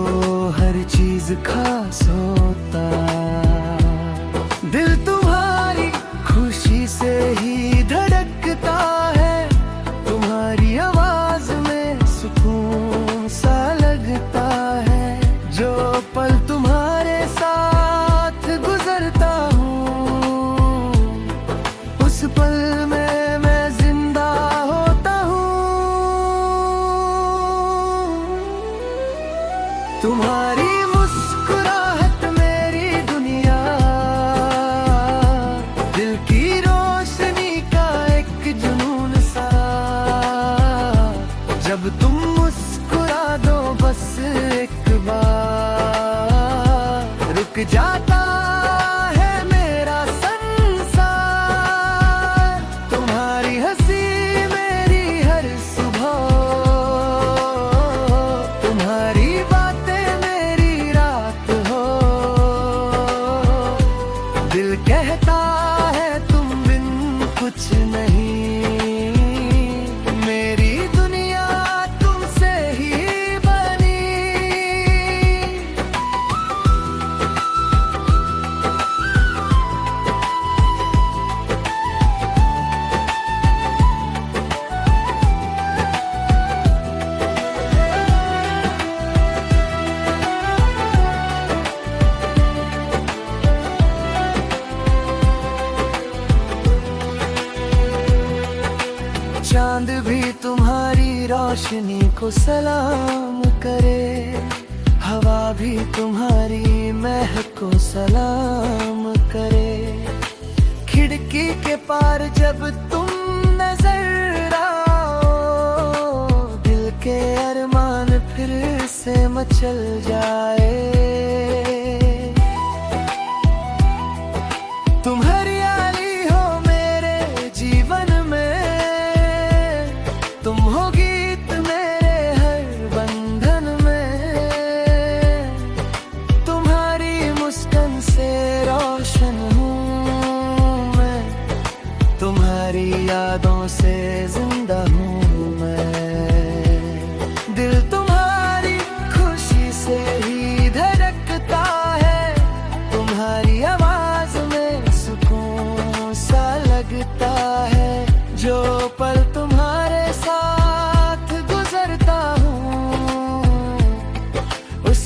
हर चीज खास होता। दिल तुम्हारी खुशी से ही धड़कता है, तुम्हारी आवाज में सुकून सा लगता है। जो पल तुम्हारे साथ गुजरता हूँ, उस पल में मैं जिंदा होता हूँ। तुम्हारी मुस्कुराहट मेरी दुनिया, दिल की रोशनी का एक जुनून सा। जब तुम मुस्कुरा दो बस एक बार, रुक जाता है मेरा संसार। तुम्हारी हंसी मेरी हर सुबह, तुम्हारी बातें मेरी रात हो। दिल कहता है तुम बिन कुछ नहीं, मेरी दुनिया तुमसे ही बनी। चांद भी तुम्हारी रोशनी को सलाम करे, हवा भी तुम्हारी महक को सलाम करे। खिड़की के पार जब तुम नजर आओ, दिल के अरमान फिर से मचल जाए। तुम हरियाली हो मेरे जीवन में, तुम हो गीत मेरे हर बंधन में।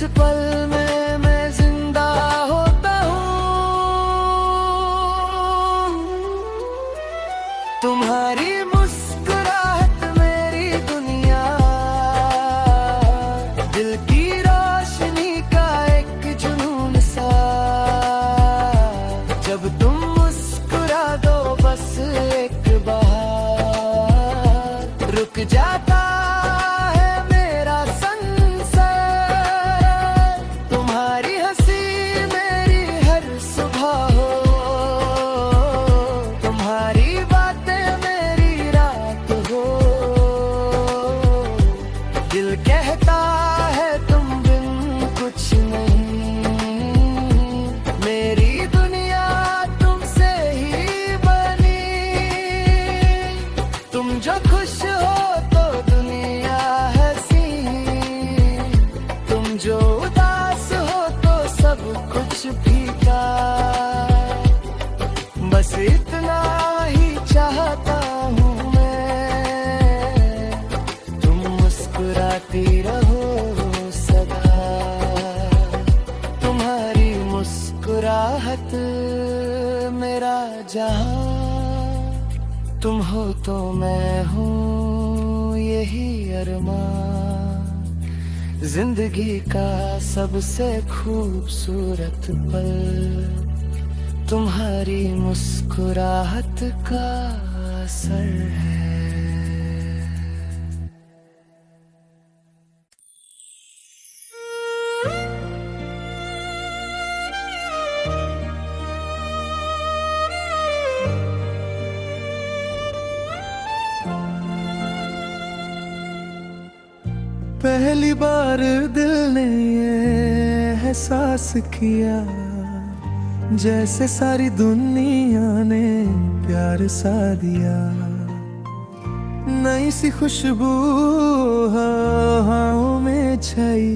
पल में मैं जिंदा होता हूँ। तुम्हारी मुस्कुराहट मेरी दुनिया, दिल की रोशनी का एक जुनून सा। जब तुम मुस्कुरा दो बस एक बार, रुक जाता है मेरा संसार। तुम्हारी हंसी मेरी हर सुबह हो, तुम्हारी बातें मेरी रात हो। दिल कहता है तुम बिन कुछ नहीं, मेरी दुनिया तुमसे ही बनी। तुम जो खुश हो तो दुनिया हंसी, तुम जो उदास हो तो सब कुछ फीका। बस इतना ही चाहता हूँ मैं, तुम मुस्कुराती रहो सदा। तुम्हारी मुस्कुराहट मेरा जहां, तुम हो तो मैं हूँ यही अरमान। जिंदगी का सबसे खूबसूरत पल तुम्हारी मुस्कुराहट का असर है। पहली बार दिल ने ये एहसास किया, जैसे सारी दुनिया ने प्यार सा दिया। नई सी खुशबू हवाओं में छाई,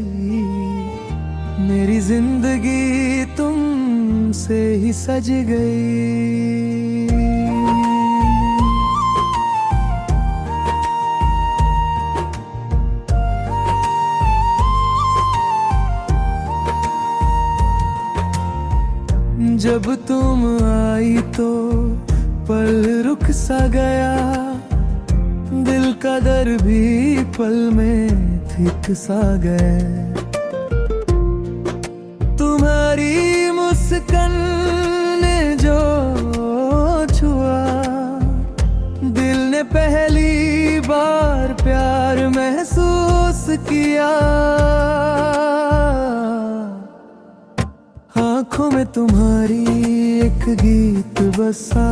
मेरी जिंदगी तुमसे ही सज गई। जब तुम आई तो पल रुक सा गया, दिल का दर भी पल में थिक सा गया। तुम्हारी मुस्कान ने जो छुआ, दिल ने पहली बार प्यार महसूस किया। आँखों में तुम्हारी एक गीत बसा,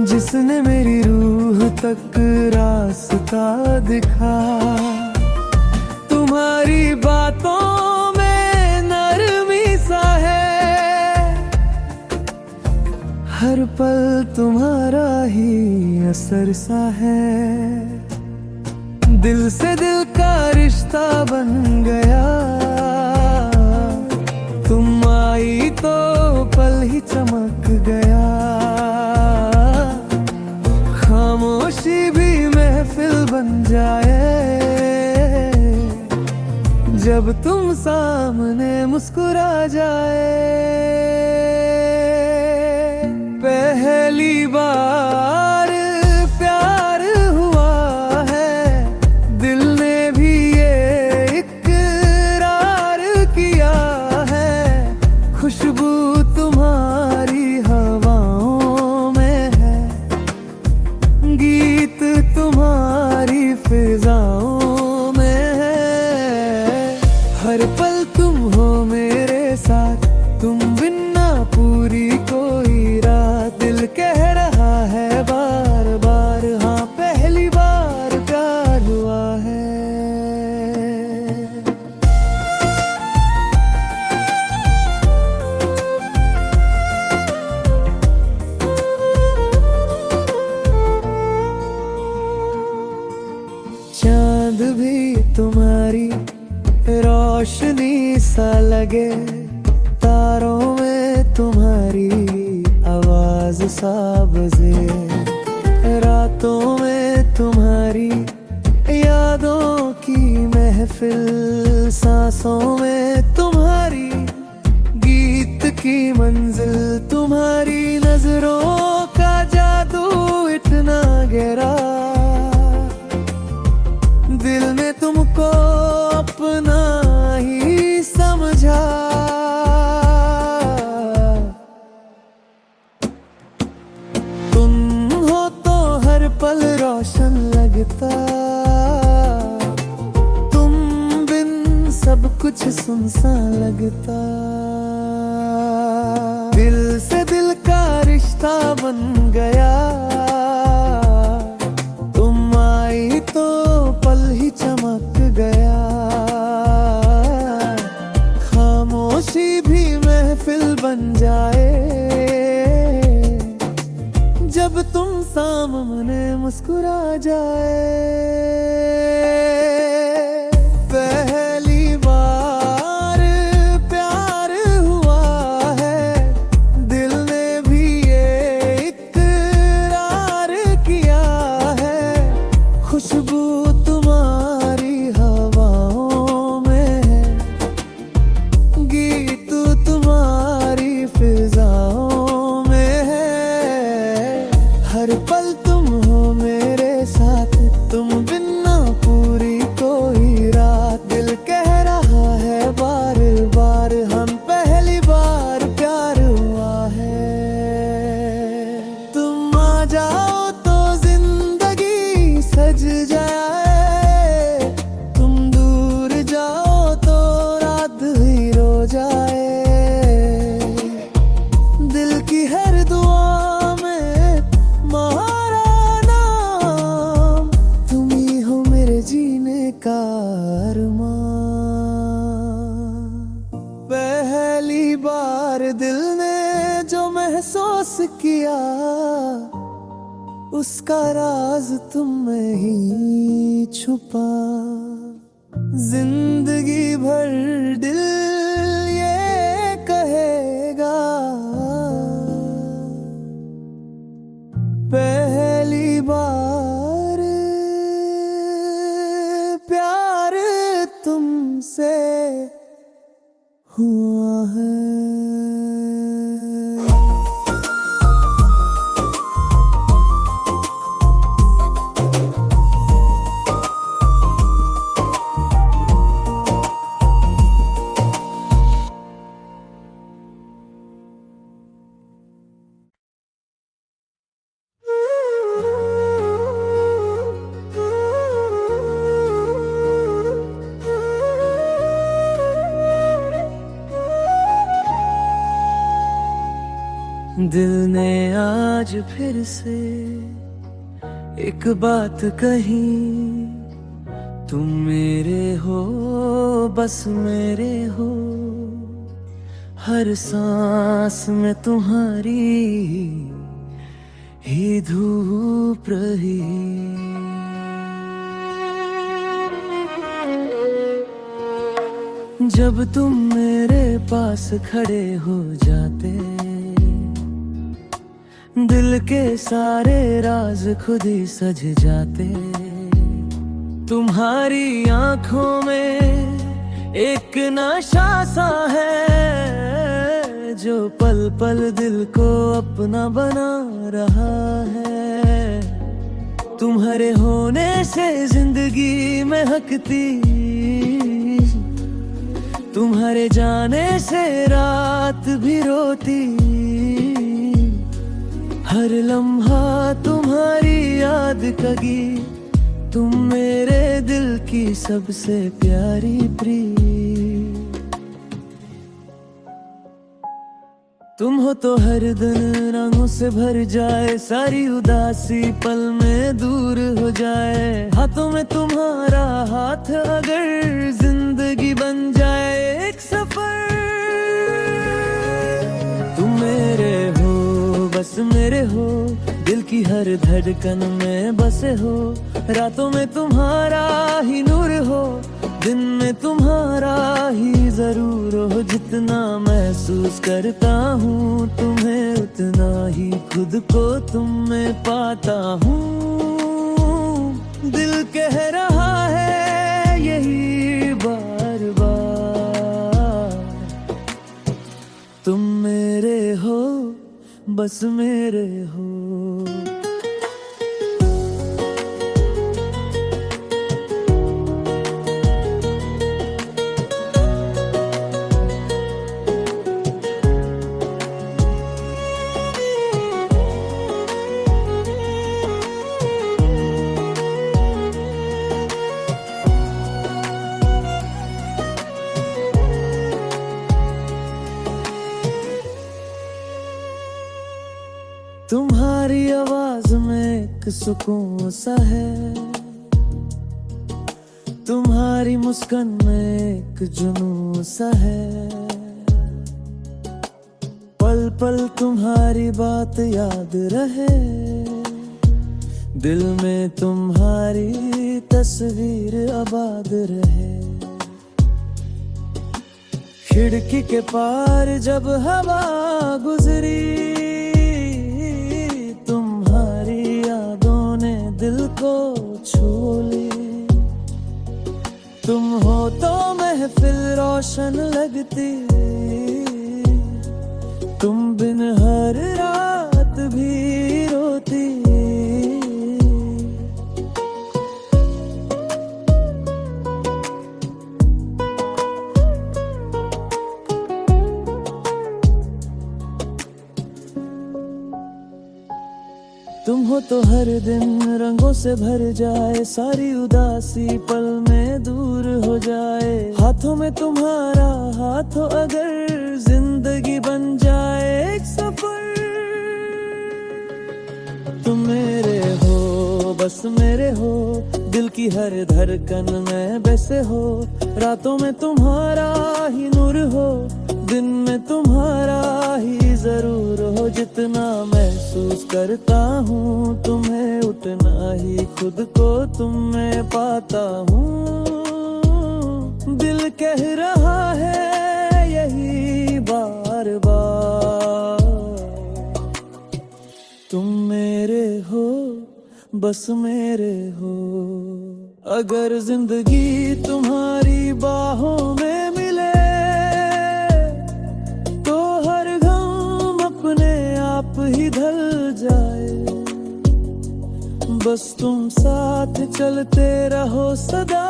जिसने मेरी रूह तक रास्ता दिखा। तुम्हारी बातों में नरमी सा है, हर पल तुम्हारा ही असर सा है। दिल से दिल का रिश्ता बन गया, तुम आई तो पल ही चमक गया। खामोशी भी महफिल बन जाए, जब तुम सामने मुस्कुरा जाए। पहली बार प्यार हुआ है, दिल ने भी ये इकरार किया है। खुशबू तुम्हारी हवाओं में है, गीत तुम्हारी फिजाओं में है। हर पल तुम हो मेरे साथ, तुम बिना पूरी कोई रात। दिल कह रहा है बार बार, हाँ पहली बार प्यार हुआ है। चांद भी तुम्हारी रोशनी सा लगे, तारों में तुम्हारी आवाज सा बजे। रातों में तुम्हारी यादों की महफिल सांसों में तुम्हारी, गीत की मंजिल तुम्हारी, नजरों का जादू इतना गहरा, दिल ने तुमको अपना ही समझा। तुम हो तो हर पल रोशन लगता, तुम बिन सब कुछ सुनसान लगता। दिल से दिल का रिश्ता बन गया, तुम आई तो पल ही चमक गया। खामोशी भी महफिल बन जाए, जब तुम सामने मुस्कुरा जाए। पहली बार प्यार हुआ है, दिल ने भी ये इकरार किया है। खुशबू तुम्हारी हवाओं में है, गीत तुम्हारी फिजाओं में है। हर पल तुम हो मेरे साथ, तुम बिना पूरी कोई रात। दिल कह रहा है बार बार, हम पहली बार प्यार हुआ है। तुम आ जाओ तो जिंदगी सज जाए, तुम दूर जाओ तो रात ही रो जाए। दिल की हर दुआ में तुम्हारा नाम, तुम ही हो मेरे जीने का अरमान। पहली बार दिल ने जो महसूस किया, उसका राज तुम में ही छुपा। जिंदगी भर दिल ये कहेगा, पहली बार प्यार तुमसे हुआ है। दिल ने आज फिर से एक बात कही, तुम मेरे हो बस मेरे हो। हर सांस में तुम्हारी ही धूप रही। जब तुम मेरे पास खड़े हो जाते, दिल के सारे राज खुद ही सज जाते। तुम्हारी आंखों में एक नशा सा है, जो पल पल दिल को अपना बना रहा है। तुम्हारे होने से जिंदगी महकती, तुम्हारे जाने से रात भी रोती। हर लम्हा तुम्हारी याद का गीत, तुम मेरे दिल की सबसे प्यारी प्रीत। तुम हो तो हर दिन रंगों से भर जाए, सारी उदासी पल में दूर हो जाए। हाथों में तुम्हारा हाथ अगर जिंदगी बन जाए एक सफर। तुम मेरे हो बस मेरे हो, दिल की हर धड़कन में बसे हो। रातों में तुम्हारा ही नूर हो, दिन में तुम्हारा ही जरूर हो। जितना महसूस करता हूँ तुम्हें, उतना ही खुद को तुम में पाता हूँ। दिल कह रहा है यही बार बार, तुम मेरे हो, बस मेरे हो। तुम्हारी आवाज में एक सुकून सा है, तुम्हारी मुस्कान में एक जुनून सा है। पल पल तुम्हारी बात याद रहे, दिल में तुम्हारी तस्वीर आबाद रहे। खिड़की के पार जब हवा गुजरी, दिल को छू ली। तुम हो तो महफिल रोशन लगती, तुम बिन हर रात भी रोती। तुम हो तो हर दिन रंगों से भर जाए, सारी उदासी पल में दूर हो जाए। हाथों में तुम्हारा हाथ हो अगर जिंदगी बन जाए एक सफर। तुम मेरे हो, बस मेरे हो, दिल की हर धड़कन में बसे हो। रातों में तुम्हारा ही नूर हो, दिन में तुम्हारा ही जरूर हो। जितना महसूस करता हूँ तुम्हें, उतना ही खुद को तुम में पाता हूँ। दिल कह रहा है यही बार बार, तुम मेरे हो, बस मेरे हो। अगर जिंदगी तुम्हारी बाहों में मिले, तो हर गम अपने आप ही ढल जाए। बस तुम साथ चलते रहो सदा,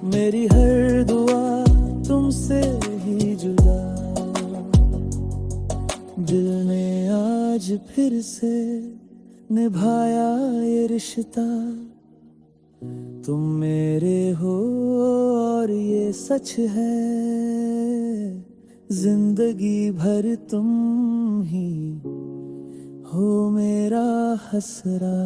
मेरी हर दुआ तुमसे ही जुदा। दिल ने आज फिर से निभाया ये रिश्ता, तुम मेरे हो और ये सच है। जिंदगी भर तुम ही हो मेरा हसरा।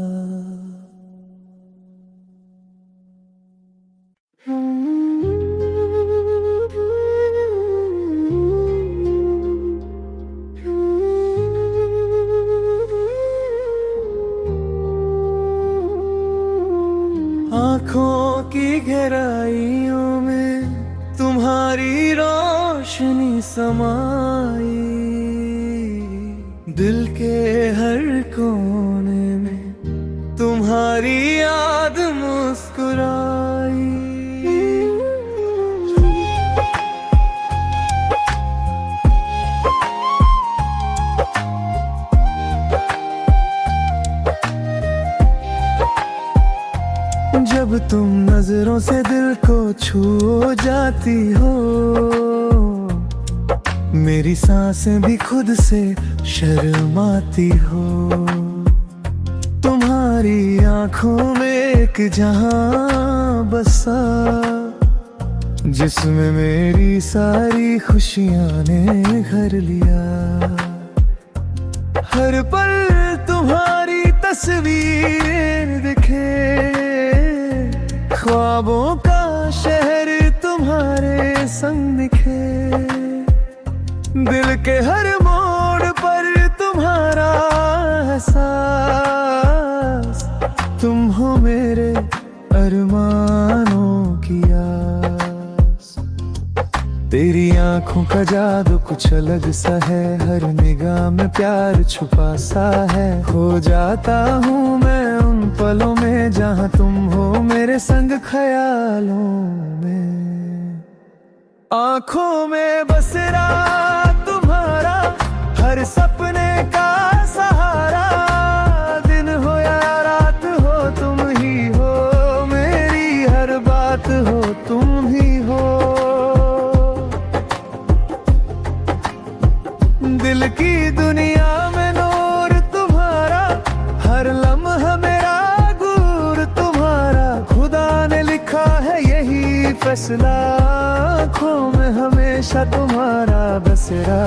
आँखों की गहराइयों में तुम्हारी रोशनी समाई, दिल के हर कोने में तुम्हारी याद मुस्कुराई। जब तुम नजरों से दिल को छू जाती हो, मेरी सांसें भी खुद से शर्माती हो। तुम्हारी आंखों में एक जहां बसा, जिसमें मेरी सारी खुशियां ने घर लिया। हर पल तुम्हारी तस्वीर दिखे, ख्वाबों का शहर तुम्हारे संग दिखे। दिल के हर मोड़ पर तुम्हारा एहसास, तुम हो मेरे अरमानों की आस। तेरी आंखों का जादू कुछ अलग सा है, हर निगाह में प्यार छुपा सा है। खो जाता हूँ मैं उन पलों में जहाँ तुम हो मेरे संग ख्यालों में। आंखों में बसेरा तुम्हारा, हर सपने का सहारा। दिन हो या रात हो तुम ही हो, मेरी हर बात हो तुम ही हो। दिल की दुनिया में नूर तुम्हारा, हर लम्हा मेरा गुरूर तुम्हारा। खुदा ने लिखा है यही फैसला, आँखों में हमेशा तुम्हारा बसेरा।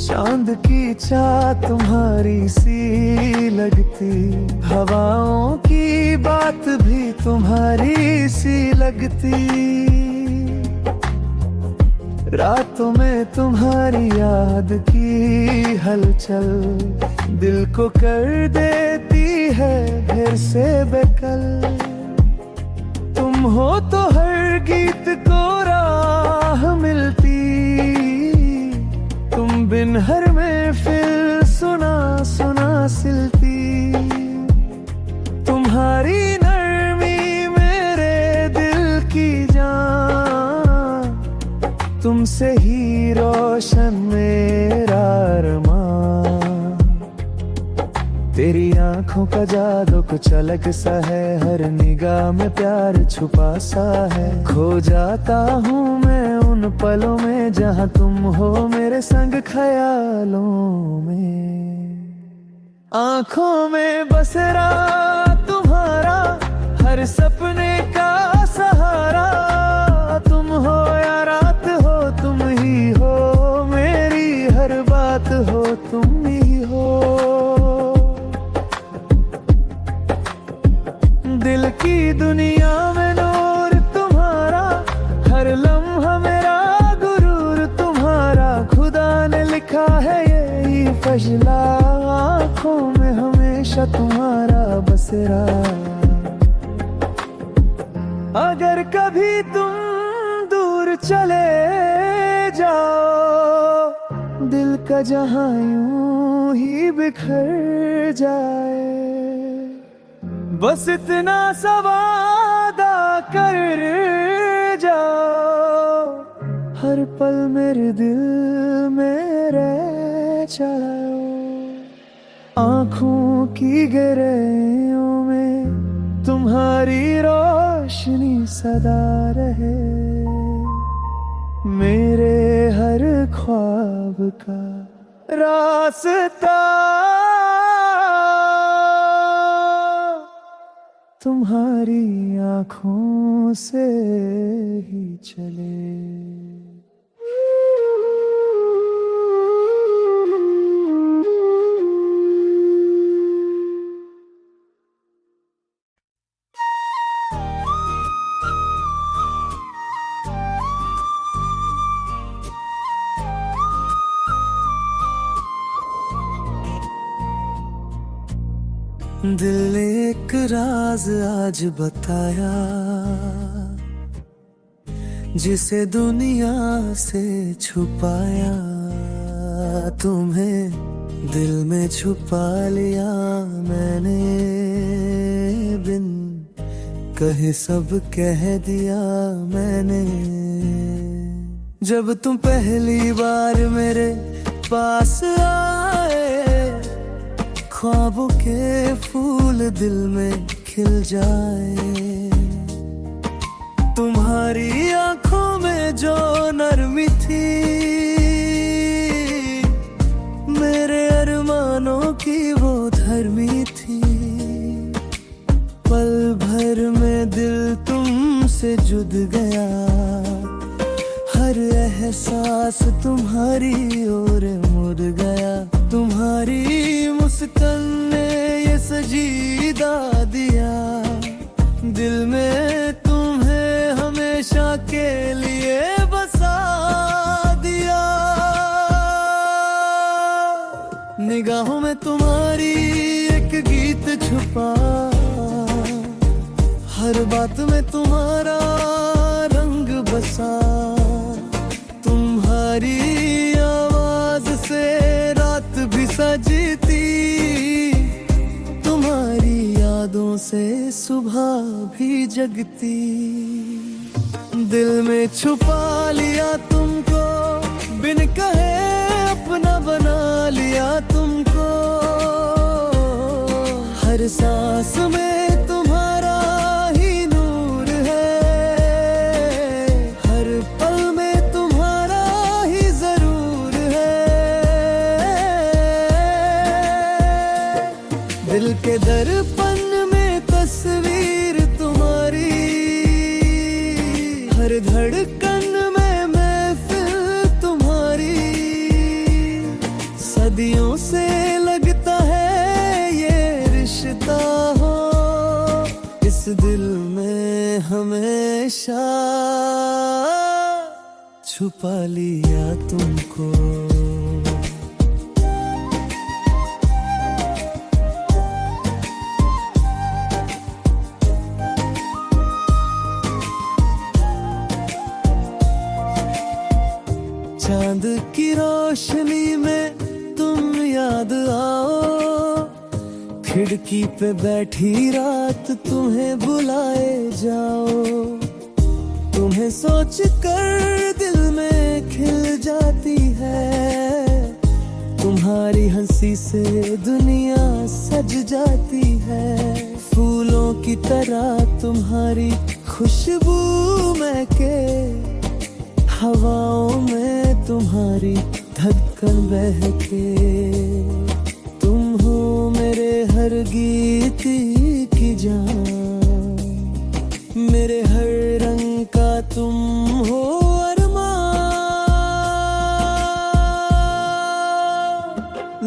चांद की चाह तुम्हारी सी लगती, हवाओं की बात भी तुम्हारी सी लगती। रातों में तुम्हारी याद की हलचल दिल को कर देती है फिर से बेकल। तुम हो तो हर गीत को राह मिलती, तुम बिन हर महफिल सुना सुना सिलती। तुम्हारी नरमी मेरे दिल की जान, तुमसे ही रोशन मेरा अरमान। तेरी आंखों का जादू कुछ अलग सा है, हर निगाह में प्यार छुपा सा है। खो जाता हूँ मैं उन पलों में जहाँ तुम हो मेरे संग ख्यालों में। आंखों में बसेरा तुम्हारा, हर सपने का सहारा। तुम हो या रात हो तुम ही हो, मेरी हर बात हो तुम ही हो। दिल की दुनिया में नूर तुम्हारा, हर लम्हा मेरा गुरूर तुम्हारा। खुदा ने लिखा है यही फैसला, आँखों में हमेशा तुम्हारा बसेरा। अगर कभी तुम दूर चले जाओ, दिल का जहां यूं ही बिखर जाए। बस इतना सा वादा कर जाओ, हर पल मेरे दिल में रह जाओ। आँखों की गहराइयों में तुम्हारी रोशनी सदा रहे, मेरे हर ख्वाब का रास्ता तुम्हारी आँखों से ही चले। दिल ने एक राज आज बताया, जिसे दुनिया से छुपाया। तुम्हें दिल में छुपा लिया मैंने, बिन कहे सब कह दिया मैंने। जब तुम पहली बार मेरे पास आए, ख्वाबों के फूल दिल में खिल जाए। तुम्हारी आंखों में जो नरमी थी, मेरे अरमानों की वो धर्मी थी। पल भर में दिल तुमसे जुद गया, हर एहसास तुम्हारी ओर मुड़ गया। तुम्हारी मुस्कान ने ये सजीदा दिया, दिल में तुम्हें हमेशा के लिए बसा दिया। निगाहों में तुम्हारी एक गीत छुपा, हर बात में तुम्हारा रंग बसा। तुम्हारी आवाज से रात भी सजती, तुम्हारी यादों से सुबह भी जगती। दिल में छुपा लिया तुमको, बिन कहे अपना बना लिया तुमको। हर सांस में तुम्हारा ही नूर है, हर पल में तुम्हारा ही जरूर है। दिल के दर्पण में तस्वीर तुम्हारी, हर धड़कन में महफिल तुम्हारी। सदियों से लगता है ये रिश्ता हो, इस दिल में हमेशा छुपा लिया तुमको। चांद की रोशनी में तुम याद आओ, खिड़की पे बैठी रात तुम्हें बुलाए जाओ। तुम्हें सोच कर दिल में खिल जाती है, तुम्हारी हंसी से दुनिया सज जाती है। फूलों की तरह तुम्हारी खुशबू महके, हवाओं में तुम्हारी धड़कन बहके। तुम हो मेरे हर गीत की जान, मेरे हर रंग का तुम हो अरमान।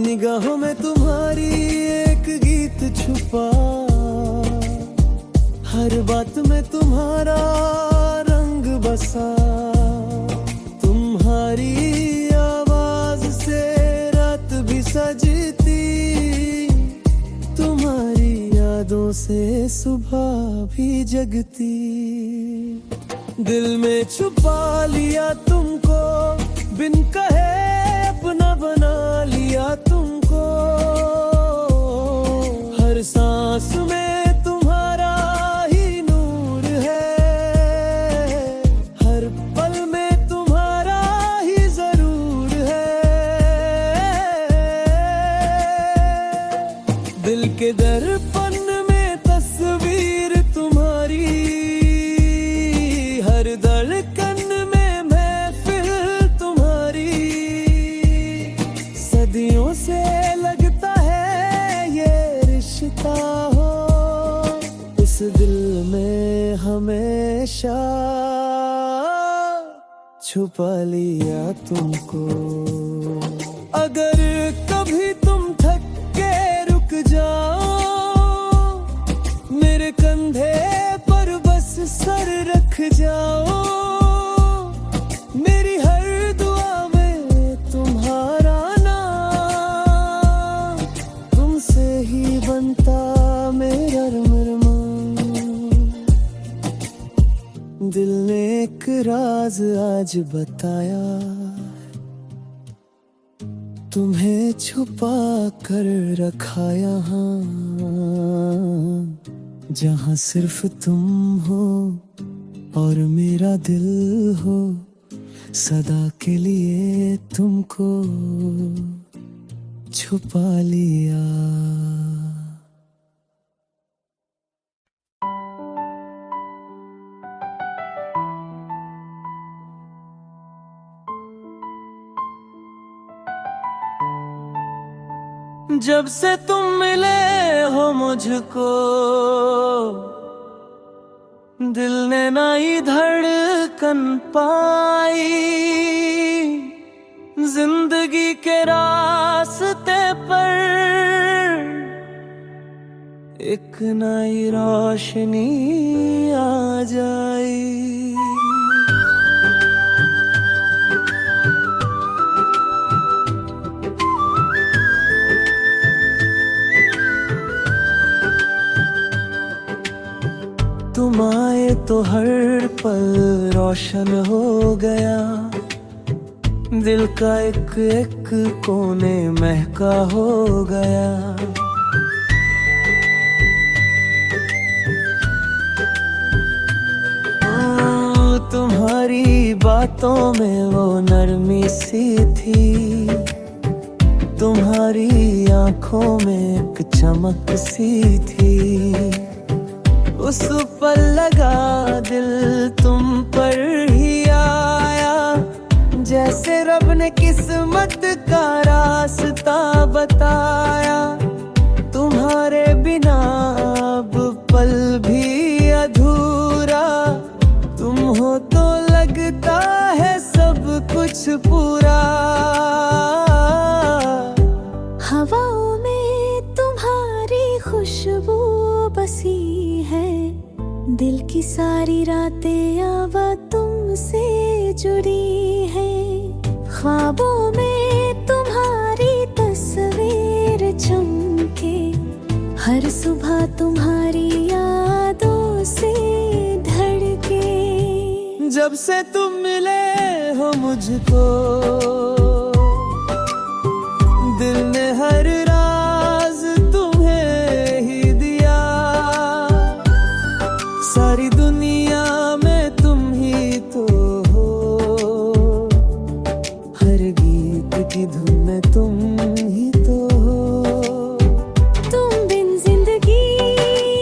निगाहों में तुम्हारी एक गीत छुपा, हर बात में तुम्हारा रंग बसा। तुम्हारी आवाज से रात भी सजती, तुम्हारी यादों से सुबह भी जगती। दिल में छुपा लिया तुमको, बिन कहे अपना बना लिया तुमको। हर सांस में तुम्हारा ही नूर है, हर पल में तुम्हारा ही जरूर है। दिल के दर्पण में तस्वीर तुम्हारी, हर धड़कन में महफिल तुम्हारी। सदियों से लगता है ये रिश्ता हो, इस दिल में हमेशा छुपा लिया तुमको। अगर कभी तुम थक के रुक जाओ, मेरे कंधे पर बस सर रख जाओ। मेरी हर दुआ में तुम्हारा नाम, तुमसे ही बनता मेरा अरमान। दिल ने एक राज आज बताया, तुम्हें छुपा कर रखा यहाँ, जहाँ सिर्फ तुम हो और मेरा दिल हो। सदा के लिए तुमको छुपा लिया। जब से तुम मिले हो मुझको, दिल ने नई धड़कन पाई। जिंदगी के रास्ते पर एक नई रोशनी आ जाए। तुम आए तो हर पल रोशन हो गया, दिल का एक एक कोने महका हो गया। तुम्हारी बातों में वो नरमी सी थी, तुम्हारी आंखों में एक चमक सी थी। उस पर लगा दिल तुम पर ही आया, जैसे रब ने किस्मत का रास्ता बताया। तुम्हारे बिना अब पल भी अधूरा, तुम हो तो लगता है सब कुछ पूरा। हवाओं में तुम्हारी खुशबू बसी है, दिल की सारी रातें अब तुमसे जुड़ी है। ख्वाबों में तुम्हारी तस्वीर चमके, हर सुबह तुम्हारी यादों से धड़के। जब से तुम मिले हो मुझको, दिल ने हर राज तुम्हें ही दिया। सारी दुनिया में तुम ही तो हो, हर गीत की धुन में तुम ही तो हो। तुम बिन जिंदगी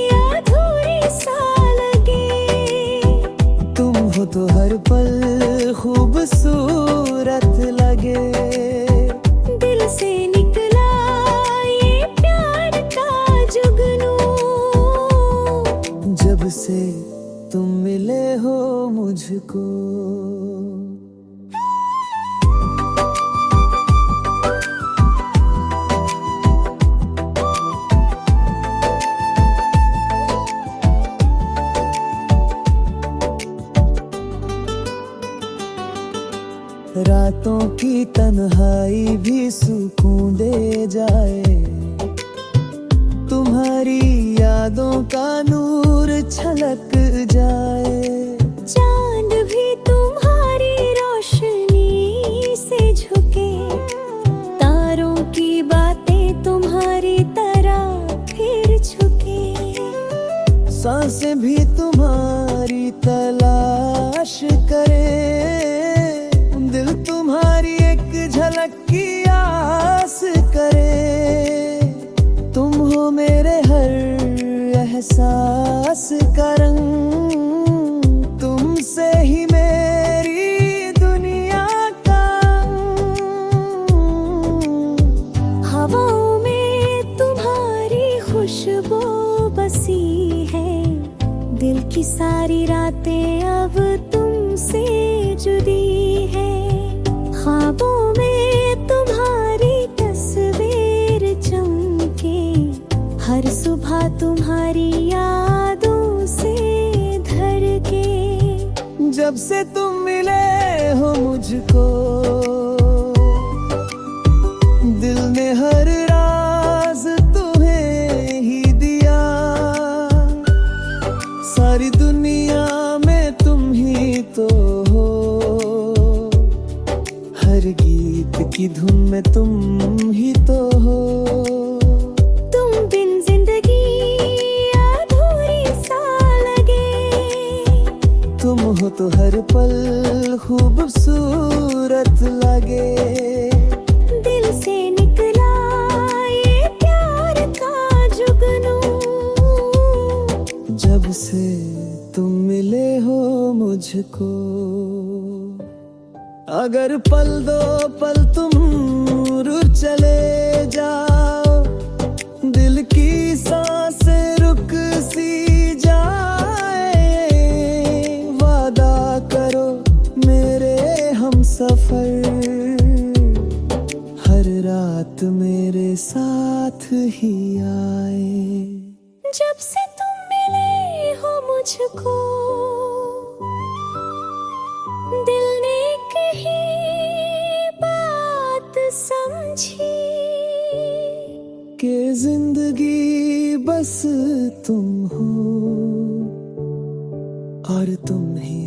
अधूरी सा लगे, तुम हो तो हर पल खूबसूरत लगे। दिल से निकला ये प्यार का जुगनू, जब से तुम मिले हो मुझको। रातों की तन्हाई भी सुकून दे जाए, तुम्हारी यादों का नूर छलक जाए। चांद भी तुम्हारी रोशनी से झुके, तारों की बातें तुम्हारी तरह फिर झुके। सांसें भी तुम्हारी तलाश करे, दिल तुम्हारी एक झलक की आस करे। तुम हो मेरे हर एहसास का रंग, तुमसे ही मेरी दुनिया का। हवाओं में तुम्हारी खुशबू बसी है, दिल की सारी रातें अब तुमसे जुड़ी है। ख्वाबों में तुम्हारी तस्वीर चमके, हर सुबह तुम्हारी यादों से धड़के। जब से तुम मिले हो मुझको, दिल ने हर राज तुम्हें ही दिया। सारी दुनिया में तुम ही तो हो, हर गीत की धुन में तुम ही तो हो। तुम बिन जिंदगी अधूरी सा लगे, तुम हो तो हर पल खूबसूरत लगे। दिल से निकला ये प्यार का जुगनू, जब से तुम मिले हो मुझको। अगर पल दो पल तुम रुक चले जाओ, दिल की सांसें रुक सी जाए। वादा करो मेरे हम सफर, हर रात मेरे साथ ही आए। जब से तुम मिले हो मुझको, दिल ने कही बात समझी कि जिंदगी बस तुम हो और तुम ही